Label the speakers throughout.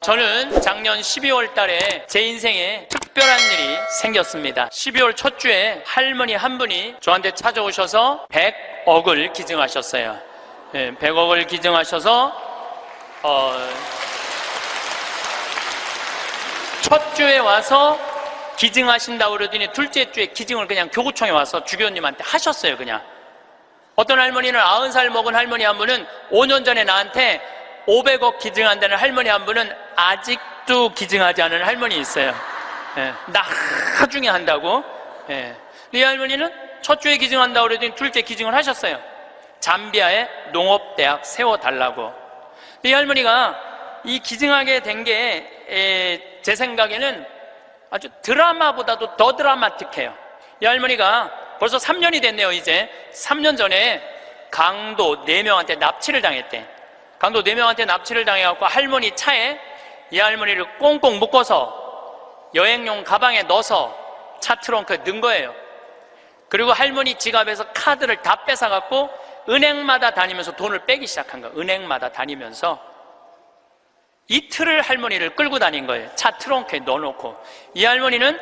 Speaker 1: 저는 작년 12월 달에 제 인생에 특별한 일이 생겼습니다. 12월 첫 주에 할머니 한 분이 저한테 찾아오셔서 100억을 기증하셨어요. 100억을 기증하셔서 첫 주에 와서 기증하신다고 그러더니 둘째 주에 기증을 그냥 교구청에 와서 주교님한테 하셨어요. 그냥 어떤 할머니는 90살 먹은 할머니 한 분은 5년 전에 나한테 500억 기증한다는 할머니 한 분은 아직도 기증하지 않은 할머니 있어요. 나중에 한다고. 이 할머니는 첫 주에 기증한다고 그러더니 둘째 기증을 하셨어요. 잠비아에 농업대학 세워달라고. 이 할머니가 이 기증하게 된 게 제 생각에는 아주 드라마보다도 더 드라마틱해요. 이 할머니가 벌써 3년이 됐네요. 이제 3년 전에 강도 4명한테 납치를 당했대. 강도 4명한테 납치를 당해갖고 할머니 차에 이 할머니를 꽁꽁 묶어서 여행용 가방에 넣어서 차 트렁크에 넣은 거예요. 그리고 할머니 지갑에서 카드를 다 뺏어갖고 은행마다 다니면서 돈을 빼기 시작한 거예요. 은행마다 다니면서 이틀을 할머니를 끌고 다닌 거예요. 차 트렁크에 넣어놓고. 이 할머니는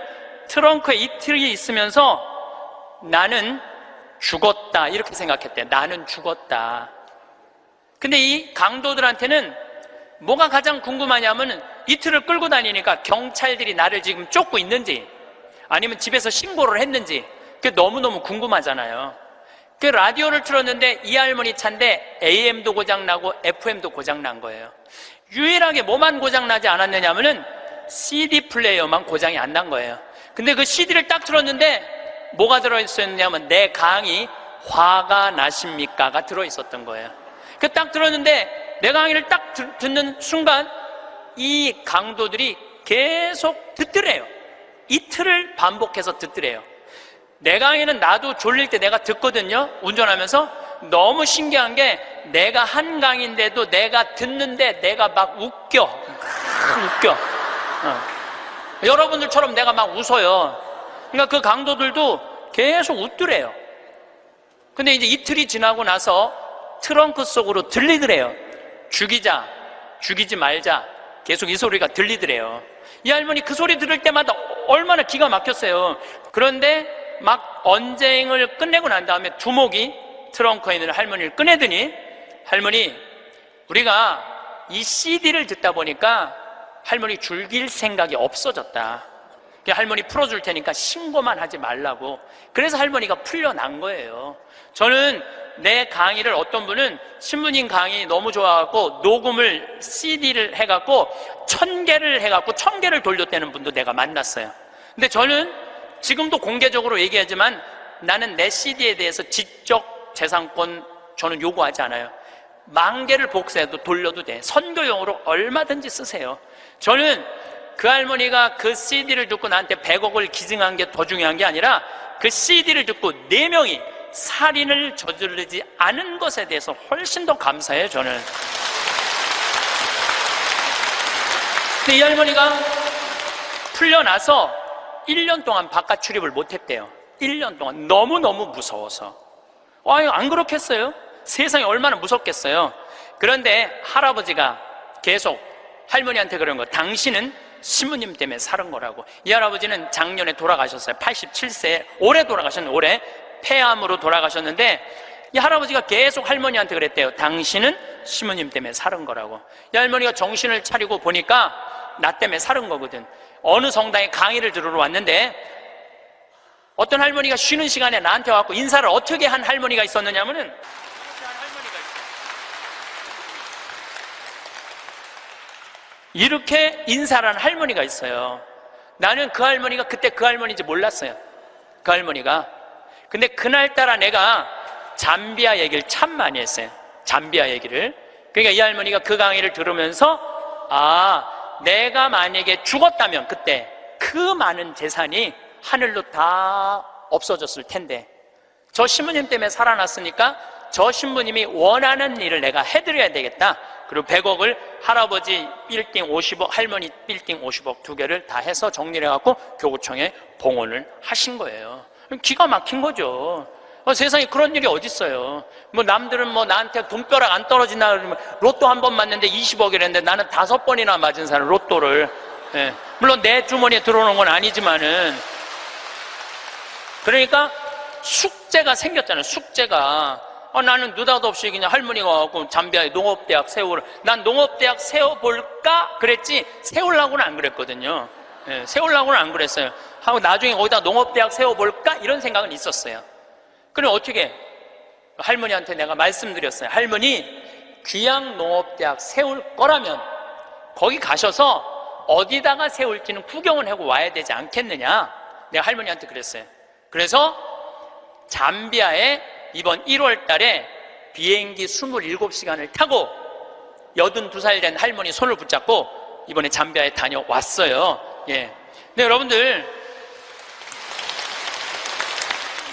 Speaker 1: 트렁크에 이틀이 있으면서 나는 죽었다 이렇게 생각했대요. 나는 죽었다. 근데 이 강도들한테는 뭐가 가장 궁금하냐면 이틀을 끌고 다니니까 경찰들이 나를 지금 쫓고 있는지 아니면 집에서 신고를 했는지 그게 너무너무 궁금하잖아요. 그 라디오를 틀었는데 이 할머니 차인데 AM도 고장나고 FM도 고장난 거예요. 유일하게 뭐만 고장나지 않았느냐 하면은 CD 플레이어만 고장이 안 난 거예요. 근데 그 CD를 딱 틀었는데 뭐가 들어있었냐면 내 강의 화가 나십니까가 들어있었던 거예요. 그 딱 들었는데 내 강의를 딱 듣는 순간 이 강도들이 계속 듣더래요. 이틀을 반복해서 듣더래요. 내 강의는 나도 졸릴 때 내가 듣거든요. 운전하면서. 너무 신기한 게 내가 한 강의인데도 내가 듣는데 내가 막 웃겨. 여러분들처럼 내가 막 웃어요. 그러니까 그 강도들도 계속 웃더래요. 근데 이제 이틀이 지나고 나서 트렁크 속으로 들리더래요. 죽이자, 죽이지 말자. 계속 이 소리가 들리더래요. 이 할머니 그 소리 들을 때마다 얼마나 기가 막혔어요. 그런데 막 언쟁을 끝내고 난 다음에 두목이 트렁크에 있는 할머니를 꺼내더니 할머니 우리가 이 CD를 듣다 보니까 할머니 죽일 생각이 없어졌다. 할머니 풀어줄 테니까 신고만 하지 말라고. 그래서 할머니가 풀려난 거예요. 저는 내 강의를 어떤 분은 신부님 강의 너무 좋아갖고 녹음을 CD를 해갖고 1000개를 해갖고 1000개를 돌렸다는 분도 내가 만났어요. 근데 저는 지금도 공개적으로 얘기하지만 나는 내 CD에 대해서 지적 재산권 저는 요구하지 않아요. 10,000개를 복사해도 돌려도 돼. 선교용으로 얼마든지 쓰세요. 저는 그 할머니가 그 CD를 듣고 나한테 100억을 기증한 게 더 중요한 게 아니라 그 CD를 듣고 4명이 살인을 저지르지 않은 것에 대해서 훨씬 더 감사해요. 저는. 근데 이 할머니가 풀려나서 1년 동안 바깥 출입을 못했대요. 1년 동안 너무너무 무서워서. 안 그렇겠어요? 세상이 얼마나 무섭겠어요? 그런데 할아버지가 계속 할머니한테 그런 거, 당신은 신부님 때문에 사는 거라고. 이 할아버지는 작년에 돌아가셨어요. 87세, 올해 돌아가셨는데, 올해 폐암으로 돌아가셨는데 이 할아버지가 계속 할머니한테 그랬대요. 당신은 신부님 때문에 사는 거라고. 이 할머니가 정신을 차리고 보니까 나 때문에 사는 거거든. 어느 성당에 강의를 들으러 왔는데 어떤 할머니가 쉬는 시간에 나한테 와서 인사를 어떻게 한 할머니가 있었느냐면은 이렇게 인사를 한 할머니가 있어요. 나는 그 할머니가 그때 그 할머니인지 몰랐어요. 그 할머니가. 근데 그날따라 내가 잠비아 얘기를 참 많이 했어요. 잠비아 얘기를. 그러니까 이 할머니가 그 강의를 들으면서 내가 만약에 죽었다면 그때 그 많은 재산이 하늘로 다 없어졌을 텐데 저 신부님 때문에 살아났으니까 저 신부님이 원하는 일을 내가 해드려야 되겠다. 그리고 100억을 할아버지 빌딩 50억, 할머니 빌딩 50억 2개를 다 해서 정리를 해갖고 교구청에 봉헌을 하신 거예요. 기가 막힌 거죠. 세상에 그런 일이 어딨어요. 뭐 남들은 뭐 나한테 돈벼락 안 떨어진다 그러면 로또 한 번 맞는데 20억이랬는데 나는 5번이나 맞은 사람 로또를. 예. 물론 내 주머니에 들어오는 건 아니지만은, 그러니까 숙제가 생겼잖아요. 숙제가. 나는 느닷없이 그냥 할머니가 와갖고 잠비아에 농업대학 세우라. 난 농업대학 세워볼까 그랬지 세우려고는 안 그랬거든요. 예, 세우려고는 안 그랬어요. 하고 나중에 거기다 농업대학 세워볼까 이런 생각은 있었어요. 그럼 어떻게 할머니한테 내가 말씀드렸어요. 할머니, 귀양농업대학 세울 거라면 거기 가셔서 어디다가 세울지는 구경은 하고 와야 되지 않겠느냐. 내가 할머니한테 그랬어요. 그래서 잠비아에 이번 1월 달에 비행기 27시간을 타고 82살 된 할머니 손을 붙잡고 이번에 잠비아에 다녀왔어요. 예. 근데 여러분들,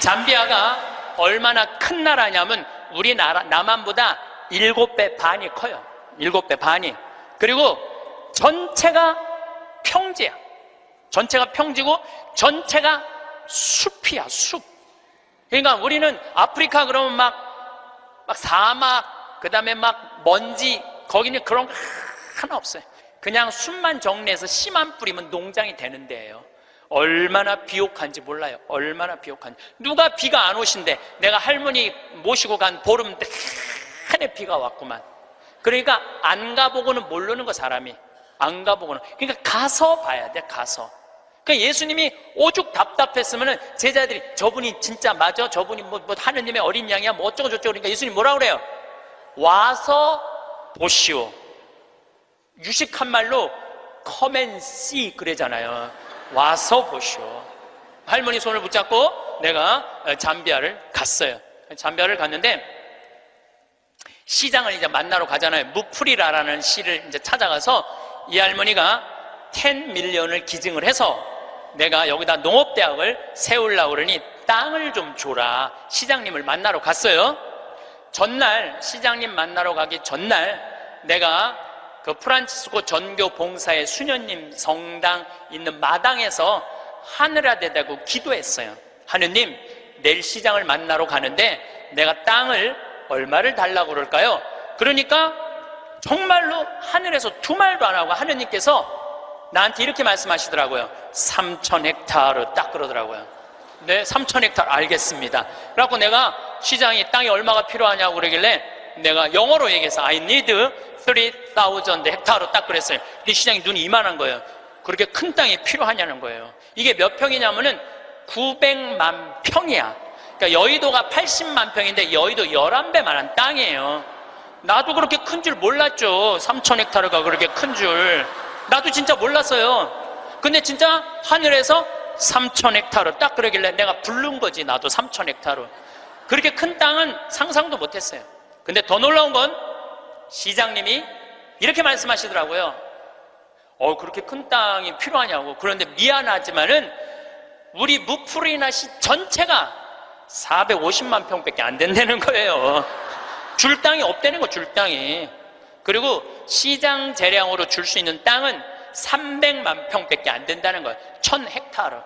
Speaker 1: 잠비아가 얼마나 큰 나라냐면 우리나라, 남한보다 7배 반이 커요. 7배 반이. 그리고 전체가 평지야. 전체가 평지고 전체가 숲이야, 숲. 그러니까 우리는 아프리카 그러면 막 사막, 그 다음에 막 먼지, 거기는 그런 거 하나 없어요. 그냥 숲만 정리해서 씨만 뿌리면 농장이 되는 데예요. 얼마나 비옥한지 몰라요. 얼마나 비옥한지. 누가 비가 안 오신대. 내가 할머니 모시고 간 보름 내내 비가 왔구만. 그러니까 안 가보고는 모르는 거, 사람이. 안 가보고는. 그러니까 가서 봐야 돼, 가서. 그러니까 예수님이 오죽 답답했으면은 제자들이 저분이 진짜 맞아? 저분이 뭐 하느님의 어린 양이야? 뭐 어쩌고저쩌고. 그러니까 예수님 뭐라 그래요? 와서 보시오. 유식한 말로 come and see 그러잖아요. 와서 보시오. 할머니 손을 붙잡고 내가 잠비아를 갔어요. 잠비아를 갔는데 시장을 이제 만나러 가잖아요. 무프리라라는 시를 이제 찾아가서 이 할머니가 10밀리언을 기증을 해서 내가 여기다 농업대학을 세우려고 그러니 땅을 좀 줘라. 시장님을 만나러 갔어요. 전날, 시장님 만나러 가기 전날 내가 그 프란치스코 전교 봉사의 수녀님 성당 있는 마당에서 하늘에 대고 기도했어요. 하느님, 내일 시장을 만나러 가는데 내가 땅을 얼마를 달라고 그럴까요? 그러니까 정말로 하늘에서 두 말도 안 하고 하느님께서 나한테 이렇게 말씀하시더라고요. 3,000헥타르 딱 그러더라고요. 네, 3,000헥타르 알겠습니다. 그래갖고 내가 시장이 땅이 얼마가 필요하냐고 그러길래 내가 영어로 얘기해서 I need 3,000 헥타르 딱 그랬어요. 근데 시장이 눈이 이만한 거예요. 그렇게 큰 땅이 필요하냐는 거예요. 이게 몇 평이냐면은 900만 평이야. 그러니까 여의도가 80만 평인데 여의도 11배만한 땅이에요. 나도 그렇게 큰 줄 몰랐죠. 3,000헥타르가 그렇게 큰 줄. 나도 진짜 몰랐어요. 근데 진짜 하늘에서 3,000헥타르 딱 그러길래 내가 부른 거지. 나도 3,000헥타르. 그렇게 큰 땅은 상상도 못했어요. 근데 더 놀라운 건 시장님이 이렇게 말씀하시더라고요. 그렇게 큰 땅이 필요하냐고. 그런데 미안하지만은 우리 무프리나시 전체가 450만 평밖에 안 된다는 거예요. 줄 땅이 없다는 거, 줄 땅이. 그리고 시장 재량으로 줄 수 있는 땅은 300만 평밖에 안 된다는 거예요. 1,000헥타르.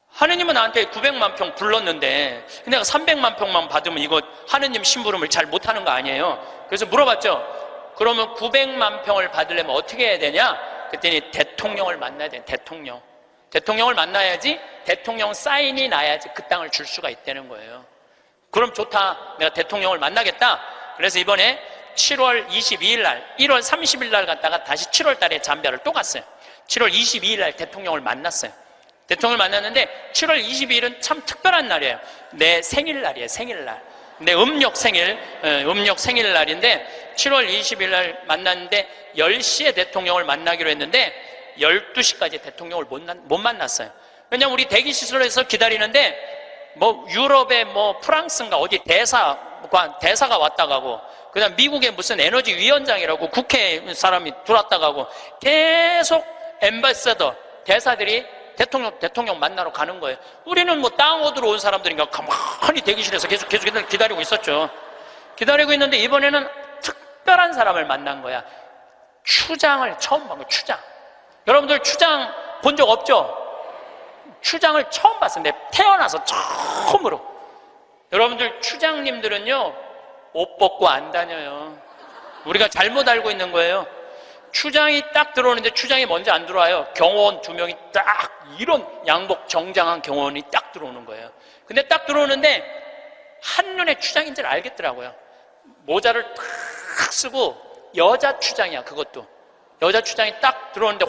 Speaker 1: 하느님은 나한테 900만 평 불렀는데 내가 300만 평만 받으면 이거 하느님 심부름을 잘 못하는 거 아니에요. 그래서 물어봤죠. 그러면 900만 평을 받으려면 어떻게 해야 되냐? 그랬더니 대통령을 만나야 돼. 대통령을 만나야지 대통령 사인이 나야지 그 땅을 줄 수가 있다는 거예요. 그럼 좋다. 내가 대통령을 만나겠다. 그래서 이번에 7월 22일 날, 1월 30일 날 갔다가 다시 7월 달에 잠비아를 또 갔어요. 7월 22일 날 대통령을 만났어요. 대통령을 만났는데 7월 22일은 참 특별한 날이에요. 내 생일날이에요. 생일날. 내 음력 생일날인데 7월 20일 날 만났는데 10시에 대통령을 만나기로 했는데 12시까지 대통령을 못 만났어요. 왜냐면 우리 대기시설에서 기다리는데 뭐 유럽의 뭐 프랑스인가 어디 대사가 왔다 가고 그 다음 미국의 무슨 에너지 위원장이라고 국회 사람이 들어왔다 가고 계속 엠바서더 대사들이 대통령 만나러 가는 거예요. 우리는 뭐 땅 얻으러 온 사람들인가 가만히 대기실에서 계속 기다리고 있었죠. 기다리고 있는데 이번에는 특별한 사람을 만난 거야. 추장을 처음 본 거야. 추장. 여러분들 추장 본 적 없죠? 추장을 처음 봤어요. 태어나서 처음으로. 여러분들 추장님들은요 옷 벗고 안 다녀요. 우리가 잘못 알고 있는 거예요. 추장이 딱 들어오는데 추장이 먼저 안 들어와요. 경호원 2명이 딱 이런 양복 정장한 경호원이 딱 들어오는 거예요. 근데 딱 들어오는데 한눈에 추장인 줄 알겠더라고요. 모자를 탁 쓰고 여자 추장이야. 그것도 여자 추장이 딱 들어오는데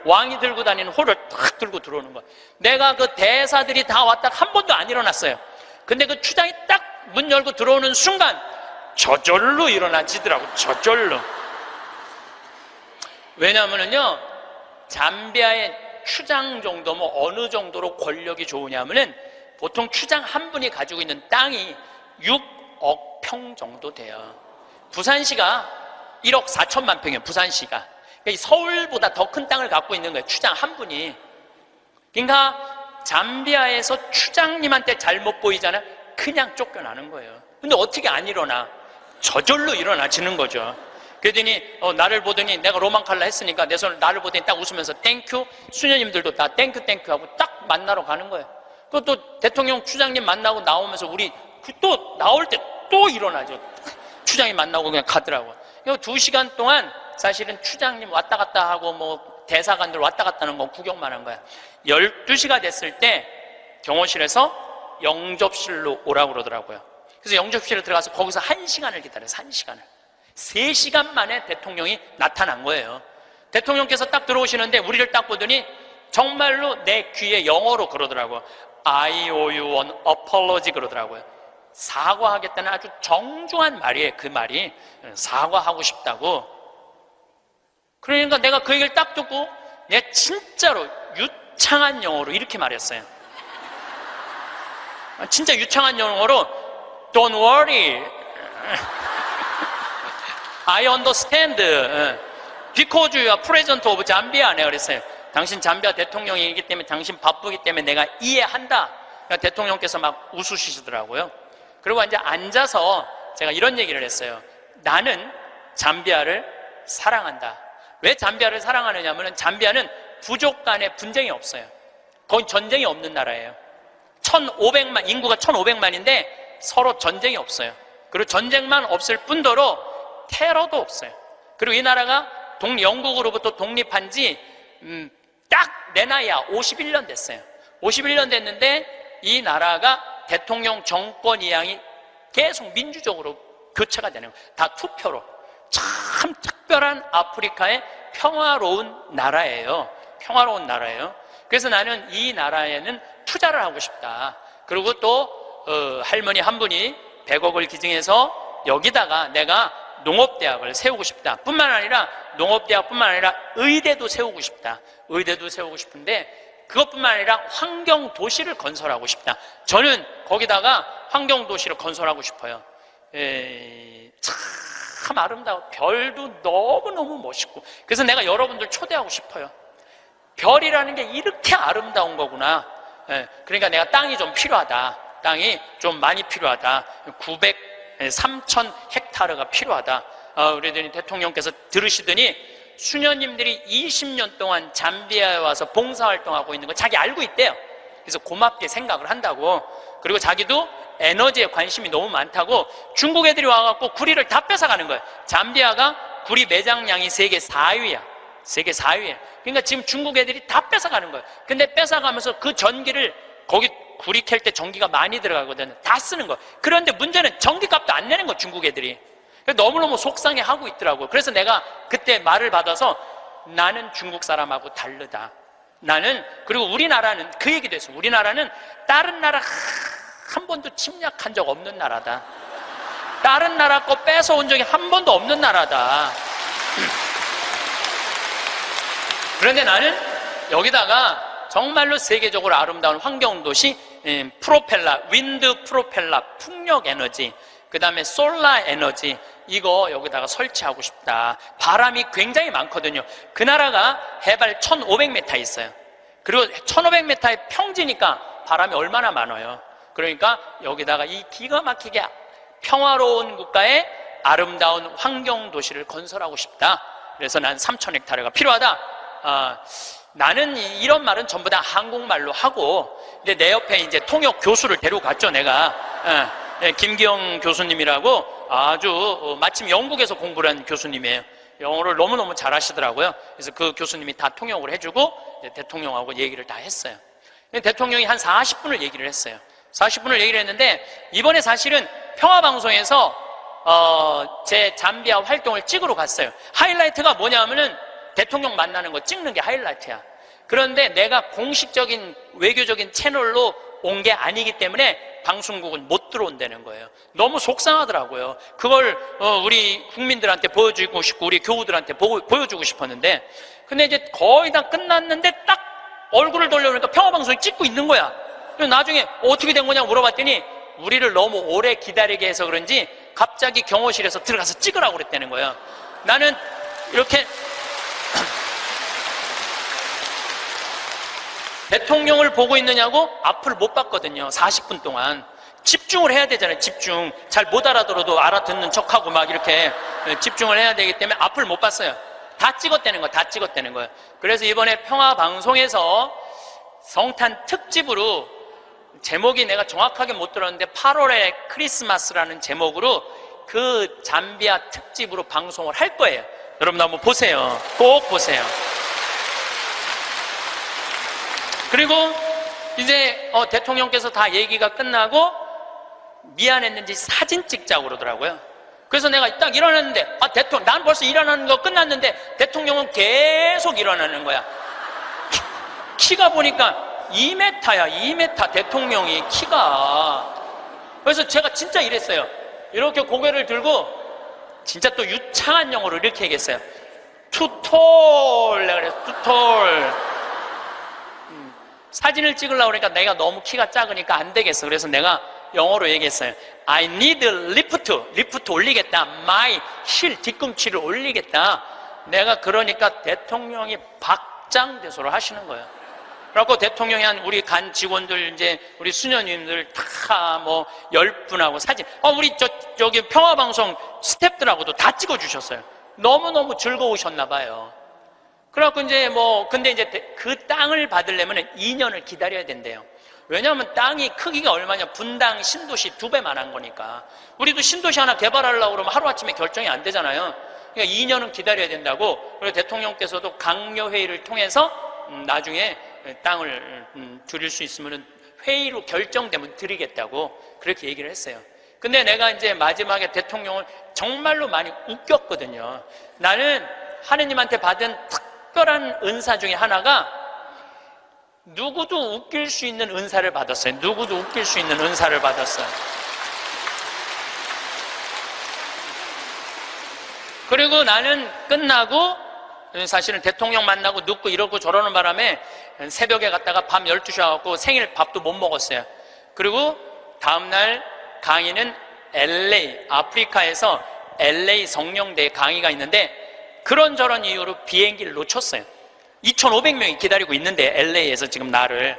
Speaker 1: 왕이 들고 다니는 홀을 딱 들고 들어오는 거야. 내가 그 대사들이 다 왔다 한 번도 안 일어났어요. 근데 그 추장이 딱 문 열고 들어오는 순간 저절로 일어나지더라고. 저절로. 왜냐하면요 잠비아의 추장 정도 어느 정도로 권력이 좋으냐면은 보통 추장 한 분이 가지고 있는 땅이 6억 평 정도 돼요. 부산시가 1억 4천만 평이에요. 부산시가. 그러니까 서울보다 더 큰 땅을 갖고 있는 거예요. 추장 한 분이. 그러니까 잠비아에서 추장님한테 잘못 보이잖아요. 그냥 쫓겨나는 거예요. 근데 어떻게 안 일어나? 저절로 일어나지는 거죠. 그러더니 나를 보더니 내가 로망칼라 했으니까 내 손을 나를 보더니 딱 웃으면서 땡큐. 수녀님들도 다 땡큐 하고 딱 만나러 가는 거예요. 그것도 대통령 추장님 만나고 나오면서 우리 또 나올 때 또 일어나죠. 추장이 만나고 그냥 가더라고요. 2시간 동안 사실은 추장님 왔다 갔다 하고 대사관들 왔다 갔다 하는 건 구경만 한 거야. 12시가 됐을 때 경호실에서 영접실로 오라고 그러더라고요. 그래서 영접실에 들어가서 거기서 1시간을 기다려요. 1시간을. 3시간 만에 대통령이 나타난 거예요. 대통령께서 딱 들어오시는데 우리를 딱 보더니 정말로 내 귀에 영어로 그러더라고요. I owe you an apology 그러더라고요. 사과하겠다는 아주 정중한 말이에요. 그 말이 사과하고 싶다고. 그러니까 내가 그 얘기를 딱 듣고 내가 진짜로 유창한 영어로 이렇게 말했어요. 진짜 유창한 영어로 Don't worry, I understand because you are president of Zambia. 내가 그랬어요. 당신 잠비아 대통령이기 때문에 당신 바쁘기 때문에 내가 이해한다. 그러니까 대통령께서 막 웃으시더라고요. 그리고 이제 앉아서 제가 이런 얘기를 했어요. 나는 잠비아를 사랑한다. 왜 잠비아를 사랑하느냐 하면 잠비아는 부족 간에 분쟁이 없어요. 거의 전쟁이 없는 나라예요. 1,500만, 인구가 1,500만인데 서로 전쟁이 없어요. 그리고 전쟁만 없을 뿐더러 테러도 없어요. 그리고 이 나라가 영국으로부터 독립한 지 딱 내 나이야 51년 됐어요. 51년 됐는데 이 나라가 대통령 정권 이양이 계속 민주적으로 교체가 되는 거예요. 다 투표로. 참 특별한 아프리카의 평화로운 나라예요. 평화로운 나라예요. 그래서 나는 이 나라에는 투자를 하고 싶다. 그리고 또 할머니 한 분이 100억을 기증해서 여기다가 내가 농업대학을 세우고 싶다. 뿐만 아니라 농업대학뿐만 아니라 의대도 세우고 싶다. 의대도 세우고 싶은데 그것뿐만 아니라 환경도시를 건설하고 싶다. 저는 거기다가 환경도시를 건설하고 싶어요. 참 아름다워. 별도 너무너무 멋있고. 그래서 내가 여러분들 초대하고 싶어요. 별이라는 게 이렇게 아름다운 거구나. 그러니까 내가 땅이 좀 필요하다. 땅이 좀 많이 필요하다. 3,000 헥타르가 필요하다. 그러더니 대통령께서 들으시더니 수녀님들이 20년 동안 잠비아에 와서 봉사활동하고 있는 거 자기 알고 있대요. 그래서 고맙게 생각을 한다고. 그리고 자기도 에너지에 관심이 너무 많다고 중국 애들이 와갖고 구리를 다 뺏어가는 거예요. 잠비아가 구리 매장량이 세계 4위야. 세계 4위에. 그러니까 지금 중국 애들이 다 뺏어가는 거예요. 근데 뺏어가면서 그 전기를 거기 구리 캘 때 전기가 많이 들어가거든요. 다 쓰는 거예요. 그런데 문제는 전기값도 안 내는 거예요. 중국 애들이. 너무너무 속상해하고 있더라고요. 그래서 내가 그때 말을 받아서 나는 중국 사람하고 다르다. 나는, 그리고 우리나라는 그 얘기도 했어요. 우리나라는 다른 나라 한 번도 침략한 적 없는 나라다. 다른 나라 거 뺏어온 적이 한 번도 없는 나라다. 그런데 나는 여기다가 정말로 세계적으로 아름다운 환경도시, 프로펠러, 윈드 프로펠러, 풍력 에너지, 그 다음에 솔라 에너지, 이거 여기다가 설치하고 싶다. 바람이 굉장히 많거든요. 그 나라가 해발 1,500m 있어요. 그리고 1,500m의 평지니까 바람이 얼마나 많아요. 그러니까 여기다가 이 기가 막히게 평화로운 국가의 아름다운 환경도시를 건설하고 싶다. 그래서 난 3,000헥타르가 필요하다. 나는 이런 말은 전부 다 한국말로 하고, 근데 내 옆에 이제 통역 교수를 데려갔죠, 내가. 김기영 교수님이라고 아주 마침 영국에서 공부를 한 교수님이에요. 영어를 너무너무 잘하시더라고요. 그래서 그 교수님이 다 통역을 해주고 대통령하고 얘기를 다 했어요. 대통령이 한 40분을 얘기를 했어요. 40분을 얘기를 했는데 이번에 사실은 평화방송에서 제 잠비아 활동을 찍으러 갔어요. 하이라이트가 뭐냐면은 대통령 만나는 거 찍는 게 하이라이트야. 그런데 내가 공식적인 외교적인 채널로 온 게 아니기 때문에 방송국은 못 들어온다는 거예요. 너무 속상하더라고요. 그걸 우리 국민들한테 보여주고 싶고 우리 교우들한테 보여주고 싶었는데, 근데 이제 거의 다 끝났는데 딱 얼굴을 돌려보니까 평화방송이 찍고 있는 거야. 그래서 나중에 어떻게 된 거냐고 물어봤더니 우리를 너무 오래 기다리게 해서 그런지 갑자기 경호실에서 들어가서 찍으라고 그랬다는 거예요. 나는 이렇게 대통령을 보고 있느냐고 앞을 못 봤거든요. 40분 동안 집중을 해야 되잖아요. 집중. 잘 못 알아들어도 알아듣는 척하고 막 이렇게 집중을 해야 되기 때문에 앞을 못 봤어요. 다 찍었다는 거예요. 다 찍었다는 거예요. 그래서 이번에 평화방송에서 성탄 특집으로, 제목이 내가 정확하게 못 들었는데 8월의 크리스마스라는 제목으로 그 잠비아 특집으로 방송을 할 거예요. 여러분 한번 보세요. 꼭 보세요. 그리고 이제 대통령께서 다 얘기가 끝나고 미안했는지 사진 찍자고 그러더라고요. 그래서 내가 딱 일어났는데 대통령, 난 벌써 일어나는 거 끝났는데 대통령은 계속 일어나는 거야. 키가 보니까 2m야 2m. 대통령이 키가. 그래서 제가 진짜 이랬어요. 이렇게 고개를 들고 진짜 또 유창한 영어로 이렇게 얘기했어요. Too tall. 내가 그랬어. Too tall. 사진을 찍으려고 그러니까 내가 너무 키가 작으니까 안 되겠어. 그래서 내가 영어로 얘기했어요. I need lift. 리프트 올리겠다. My 힐, 뒤꿈치를 올리겠다. 내가 그러니까 대통령이 박장대소를 하시는 거예요. 그래갖고 대통령이 한 우리 간 직원들, 이제 우리 수녀님들 다 뭐 10분하고 사진, 우리 저기 평화방송 스태프들하고도 다 찍어주셨어요. 너무너무 즐거우셨나 봐요. 그래갖고 이제 근데 이제 그 땅을 받으려면 2년을 기다려야 된대요. 왜냐하면 땅이 크기가 얼마냐, 분당 신도시 2배만 한 거니까. 우리도 신도시 하나 개발하려고 그러면 하루아침에 결정이 안 되잖아요. 그러니까 2년은 기다려야 된다고. 그리고 대통령께서도 강요회의를 통해서 나중에 땅을 드릴 수 있으면 회의로 결정되면 드리겠다고 그렇게 얘기를 했어요. 근데 내가 이제 마지막에 대통령을 정말로 많이 웃겼거든요. 나는 하느님한테 받은 특별한 은사 중에 하나가 누구도 웃길 수 있는 은사를 받았어요. 누구도 웃길 수 있는 은사를 받았어요. 그리고 나는 끝나고 사실은 대통령 만나고 눕고 이러고 저러는 바람에 새벽에 갔다가 밤 12시에 와갖고 생일 밥도 못 먹었어요. 그리고 다음날 강의는 LA, 아프리카에서 LA 성령대에 강의가 있는데 그런저런 이유로 비행기를 놓쳤어요. 2,500명이 기다리고 있는데 LA에서 지금 나를.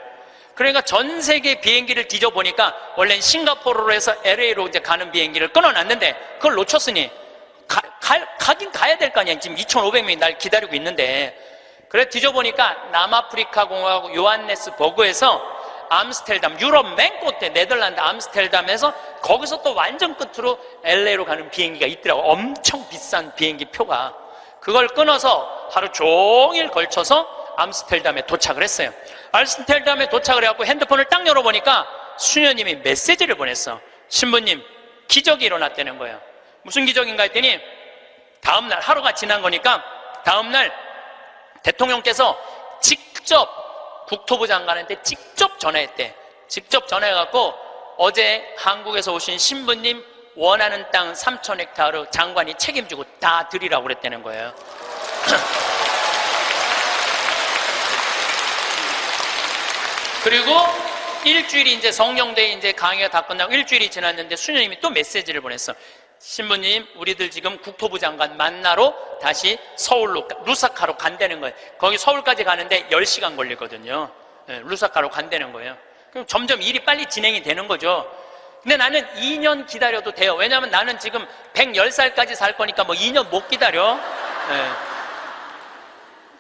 Speaker 1: 그러니까 전 세계 비행기를 뒤져보니까 원래는 싱가포르로 해서 LA로 이제 가는 비행기를 끊어놨는데 그걸 놓쳤으니 가긴 가야 될 거 아니야. 지금 2,500명이 날 기다리고 있는데. 그래 뒤져보니까 남아프리카 공화국 요하네스버그에서 암스테르담, 유럽 맨 끝에 네덜란드 암스테르담에서 거기서 또 완전 끝으로 LA로 가는 비행기가 있더라고. 엄청 비싼 비행기 표가. 그걸 끊어서 하루 종일 걸쳐서 암스테르담에 도착을 했어요. 암스테르담에 도착을 해갖고 핸드폰을 딱 열어보니까 수녀님이 메시지를 보냈어. 신부님, 기적이 일어났다는 거예요. 무슨 기적인가 했더니 다음날, 하루가 지난 거니까 다음날 대통령께서 직접 국토부 장관한테 직접 전화했대. 직접 전화해갖고 어제 한국에서 오신 신부님 원하는 땅 3,000헥타르 장관이 책임지고 다 드리라고 그랬다는 거예요. 그리고 일주일이 이제 성령대회 이제 강의가 다 끝나고 일주일이 지났는데 수녀님이 또 메시지를 보냈어. 신부님, 우리들 지금 국토부 장관 만나러 다시 서울로, 루사카로 간다는 거예요. 거기 서울까지 가는데 10시간 걸리거든요. 루사카로 간다는 거예요. 그럼 점점 일이 빨리 진행이 되는 거죠. 근데 나는 2년 기다려도 돼요. 왜냐하면 나는 지금 110살까지 살 거니까 뭐 2년 못 기다려.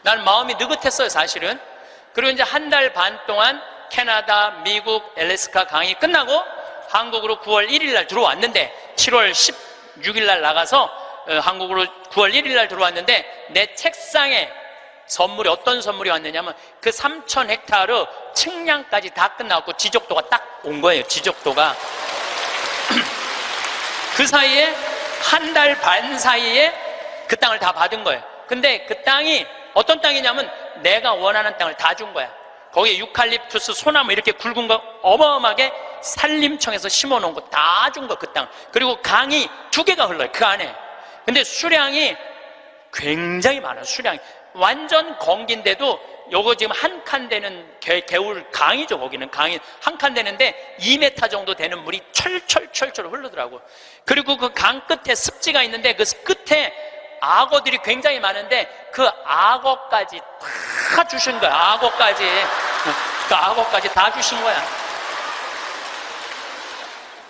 Speaker 1: 난 마음이 느긋했어요, 사실은. 그리고 이제 한 달 반 동안 캐나다, 미국, 엘래스카 강의 끝나고 한국으로 9월 1일 날 들어왔는데 7월 16일 날 나가서 한국으로 9월 1일 날 들어왔는데 내 책상에 선물이 어떤 선물이 왔느냐면 그 3,000헥타르 측량까지 다 끝나고 지적도가 딱 온 거예요. 지적도가 그 사이에 한 달 반 사이에 그 땅을 다 받은 거예요. 근데 그 땅이 어떤 땅이냐면 내가 원하는 땅을 다 준 거야. 거기에 유칼립투스, 소나무 이렇게 굵은 거 어마어마하게 산림청에서 심어놓은 거 다 준 거, 그 땅. 그리고 강이 2개가 흘러요, 그 안에. 근데 수량이 굉장히 많아요. 수량이 완전 건기인데도 요거 지금 한 칸 되는 개울 강이죠. 거기는 강이 한 칸 되는데 2m 정도 되는 물이 철철철철 흐르더라고. 그리고 그 강 끝에 습지가 있는데 그 끝에 악어들이 굉장히 많은데 그 악어까지 다 주신 거야. 악어까지. 그 악어까지 다 주신 거야.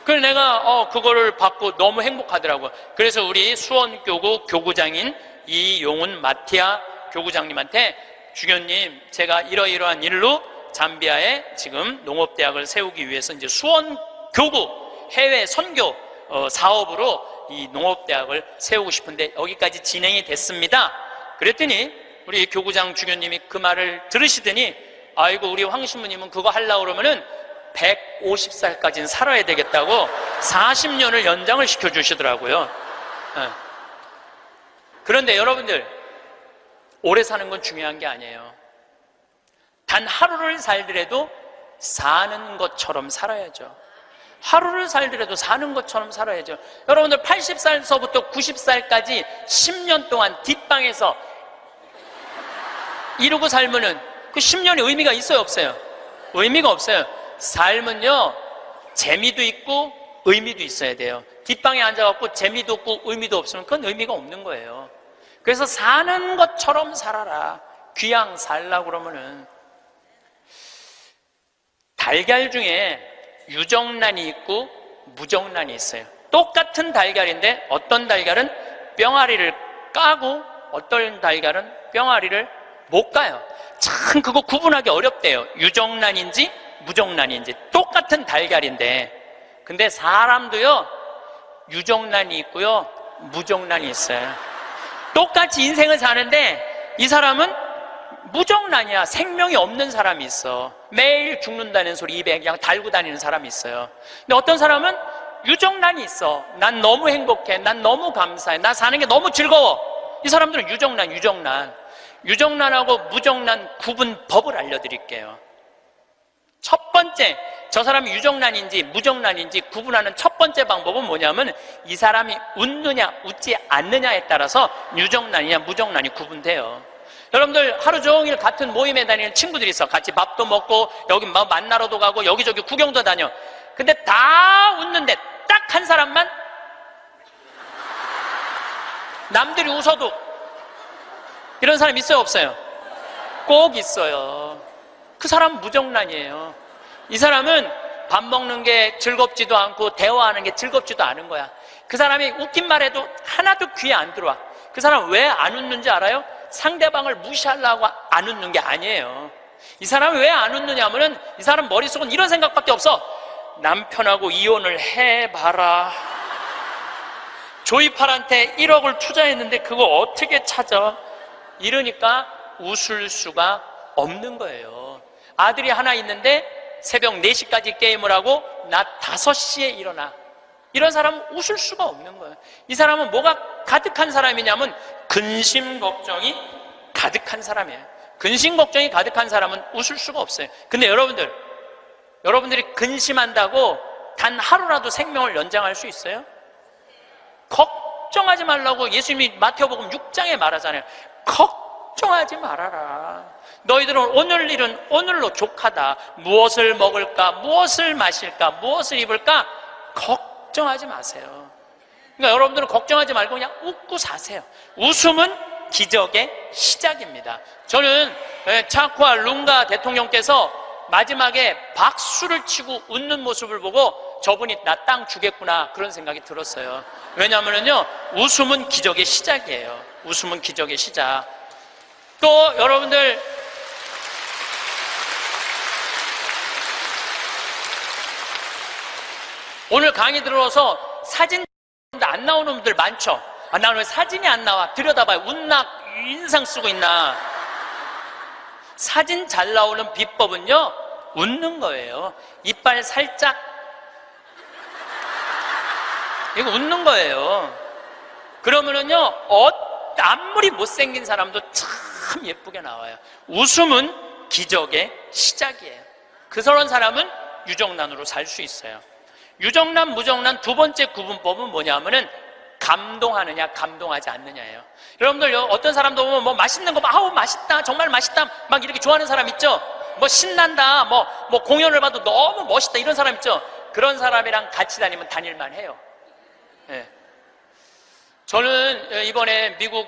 Speaker 1: 그래서 내가 그거를 받고 너무 행복하더라고. 그래서 우리 수원교구 교구장인 이용훈 마티아 교구장님한테 주교님, 제가 이러이러한 일로 잠비아에 지금 농업대학을 세우기 위해서 이제 수원교구 해외 선교 사업으로 이 농업대학을 세우고 싶은데 여기까지 진행이 됐습니다. 그랬더니 우리 교구장 주교님이 그 말을 들으시더니 아이고 우리 황신부님은 그거 하려고 그러면은 150살까지는 살아야 되겠다고 40년을 연장을 시켜주시더라고요. 그런데 여러분들 오래 사는 건 중요한 게 아니에요. 단 하루를 살더라도 사는 것처럼 살아야죠. 하루를 살더라도 사는 것처럼 살아야죠. 여러분들 80살서부터 90살까지 10년 동안 뒷방에서 이러고 살면은 그 10년의 의미가 있어요, 없어요? 의미가 없어요. 삶은요, 재미도 있고 의미도 있어야 돼요. 뒷방에 앉아갖고 재미도 없고 의미도 없으면 그건 의미가 없는 거예요. 그래서 사는 것처럼 살아라. 귀양 살라고 그러면은 달걀 중에 유정란이 있고 무정란이 있어요. 똑같은 달걀인데 어떤 달걀은 뿅아리를 까고 어떤 달걀은 뿅아리를 못 까요. 참 그거 구분하기 어렵대요. 유정란인지 무정란인지. 똑같은 달걀인데 근데 사람도요 유정란이 있고요 무정란이 있어요. 똑같이 인생을 사는데 이 사람은 무정란이야. 생명이 없는 사람이 있어. 매일 죽는다는 소리 입에 그냥 달고 다니는 사람이 있어요. 근데 어떤 사람은 유정란이 있어. 난 너무 행복해. 난 너무 감사해. 나 사는 게 너무 즐거워. 이 사람들은 유정란하고 무정란 구분법을 알려드릴게요. 첫 번째, 저 사람이 유정란인지 무정란인지 구분하는 첫 번째 방법은 뭐냐면 이 사람이 웃느냐 웃지 않느냐에 따라서 유정란이냐 무정란이 구분돼요. 여러분들 하루 종일 같은 모임에 다니는 친구들이 있어. 같이 밥도 먹고 여기 만나러도 가고 여기저기 구경도 다녀. 근데 다 웃는데 딱 한 사람만 남들이 웃어도 이런 사람 있어요, 없어요? 꼭 있어요. 그 사람은 무정란이에요. 이 사람은 밥 먹는 게 즐겁지도 않고 대화하는 게 즐겁지도 않은 거야. 그 사람이 웃긴 말해도 하나도 귀에 안 들어와. 그 사람 왜 안 웃는지 알아요? 상대방을 무시하려고 안 웃는 게 아니에요. 이 사람이 왜 안 웃느냐 하면은 이 사람 머릿속은 이런 생각밖에 없어. 남편하고 이혼을 해봐라. 조이팔한테 1억을 투자했는데 그거 어떻게 찾아? 이러니까 웃을 수가 없는 거예요. 아들이 하나 있는데 새벽 4시까지 게임을 하고 낮 5시에 일어나. 이런 사람은 웃을 수가 없는 거예요. 이 사람은 뭐가 가득한 사람이냐면 근심 걱정이 가득한 사람이에요. 근심 걱정이 가득한 사람은 웃을 수가 없어요. 근데 여러분들이 근심한다고 단 하루라도 생명을 연장할 수 있어요? 걱정하지 말라고 예수님이 마태복음 6장에 말하잖아요. 걱정하지 말아라. 너희들은 오늘 일은 오늘로 족하다. 무엇을 먹을까, 무엇을 마실까, 무엇을 입을까 걱정하지 마세요. 그러니까 여러분들은 걱정하지 말고 그냥 웃고 사세요. 웃음은 기적의 시작입니다. 저는 차쿠아 룽가 대통령께서 마지막에 박수를 치고 웃는 모습을 보고 저분이 나 땅 주겠구나 그런 생각이 들었어요. 왜냐하면요 웃음은 기적의 시작이에요. 웃음은 기적의 시작. 또 여러분들 오늘 강의 들어서 사진 안 나오는 분들 많죠? 아, 나는 왜 사진이 안 나와? 들여다봐요. 웃나 인상 쓰고 있나? 사진 잘 나오는 비법은요, 웃는 거예요. 이빨 살짝, 이거 웃는 거예요. 그러면은요, 아무리 못생긴 사람도 참 예쁘게 나와요. 웃음은 기적의 시작이에요. 그런 사람은 유정란으로 살 수 있어요. 유정란, 무정란 두 번째 구분법은 뭐냐면은 감동하느냐, 감동하지 않느냐예요. 여러분들, 어떤 사람도 보면 뭐 맛있는 거, 아우, 맛있다, 정말 맛있다, 막 이렇게 좋아하는 사람 있죠? 뭐 신난다, 뭐 공연을 봐도 너무 멋있다, 이런 사람 있죠? 그런 사람이랑 같이 다니면 다닐만 해요. 네. 저는 이번에 미국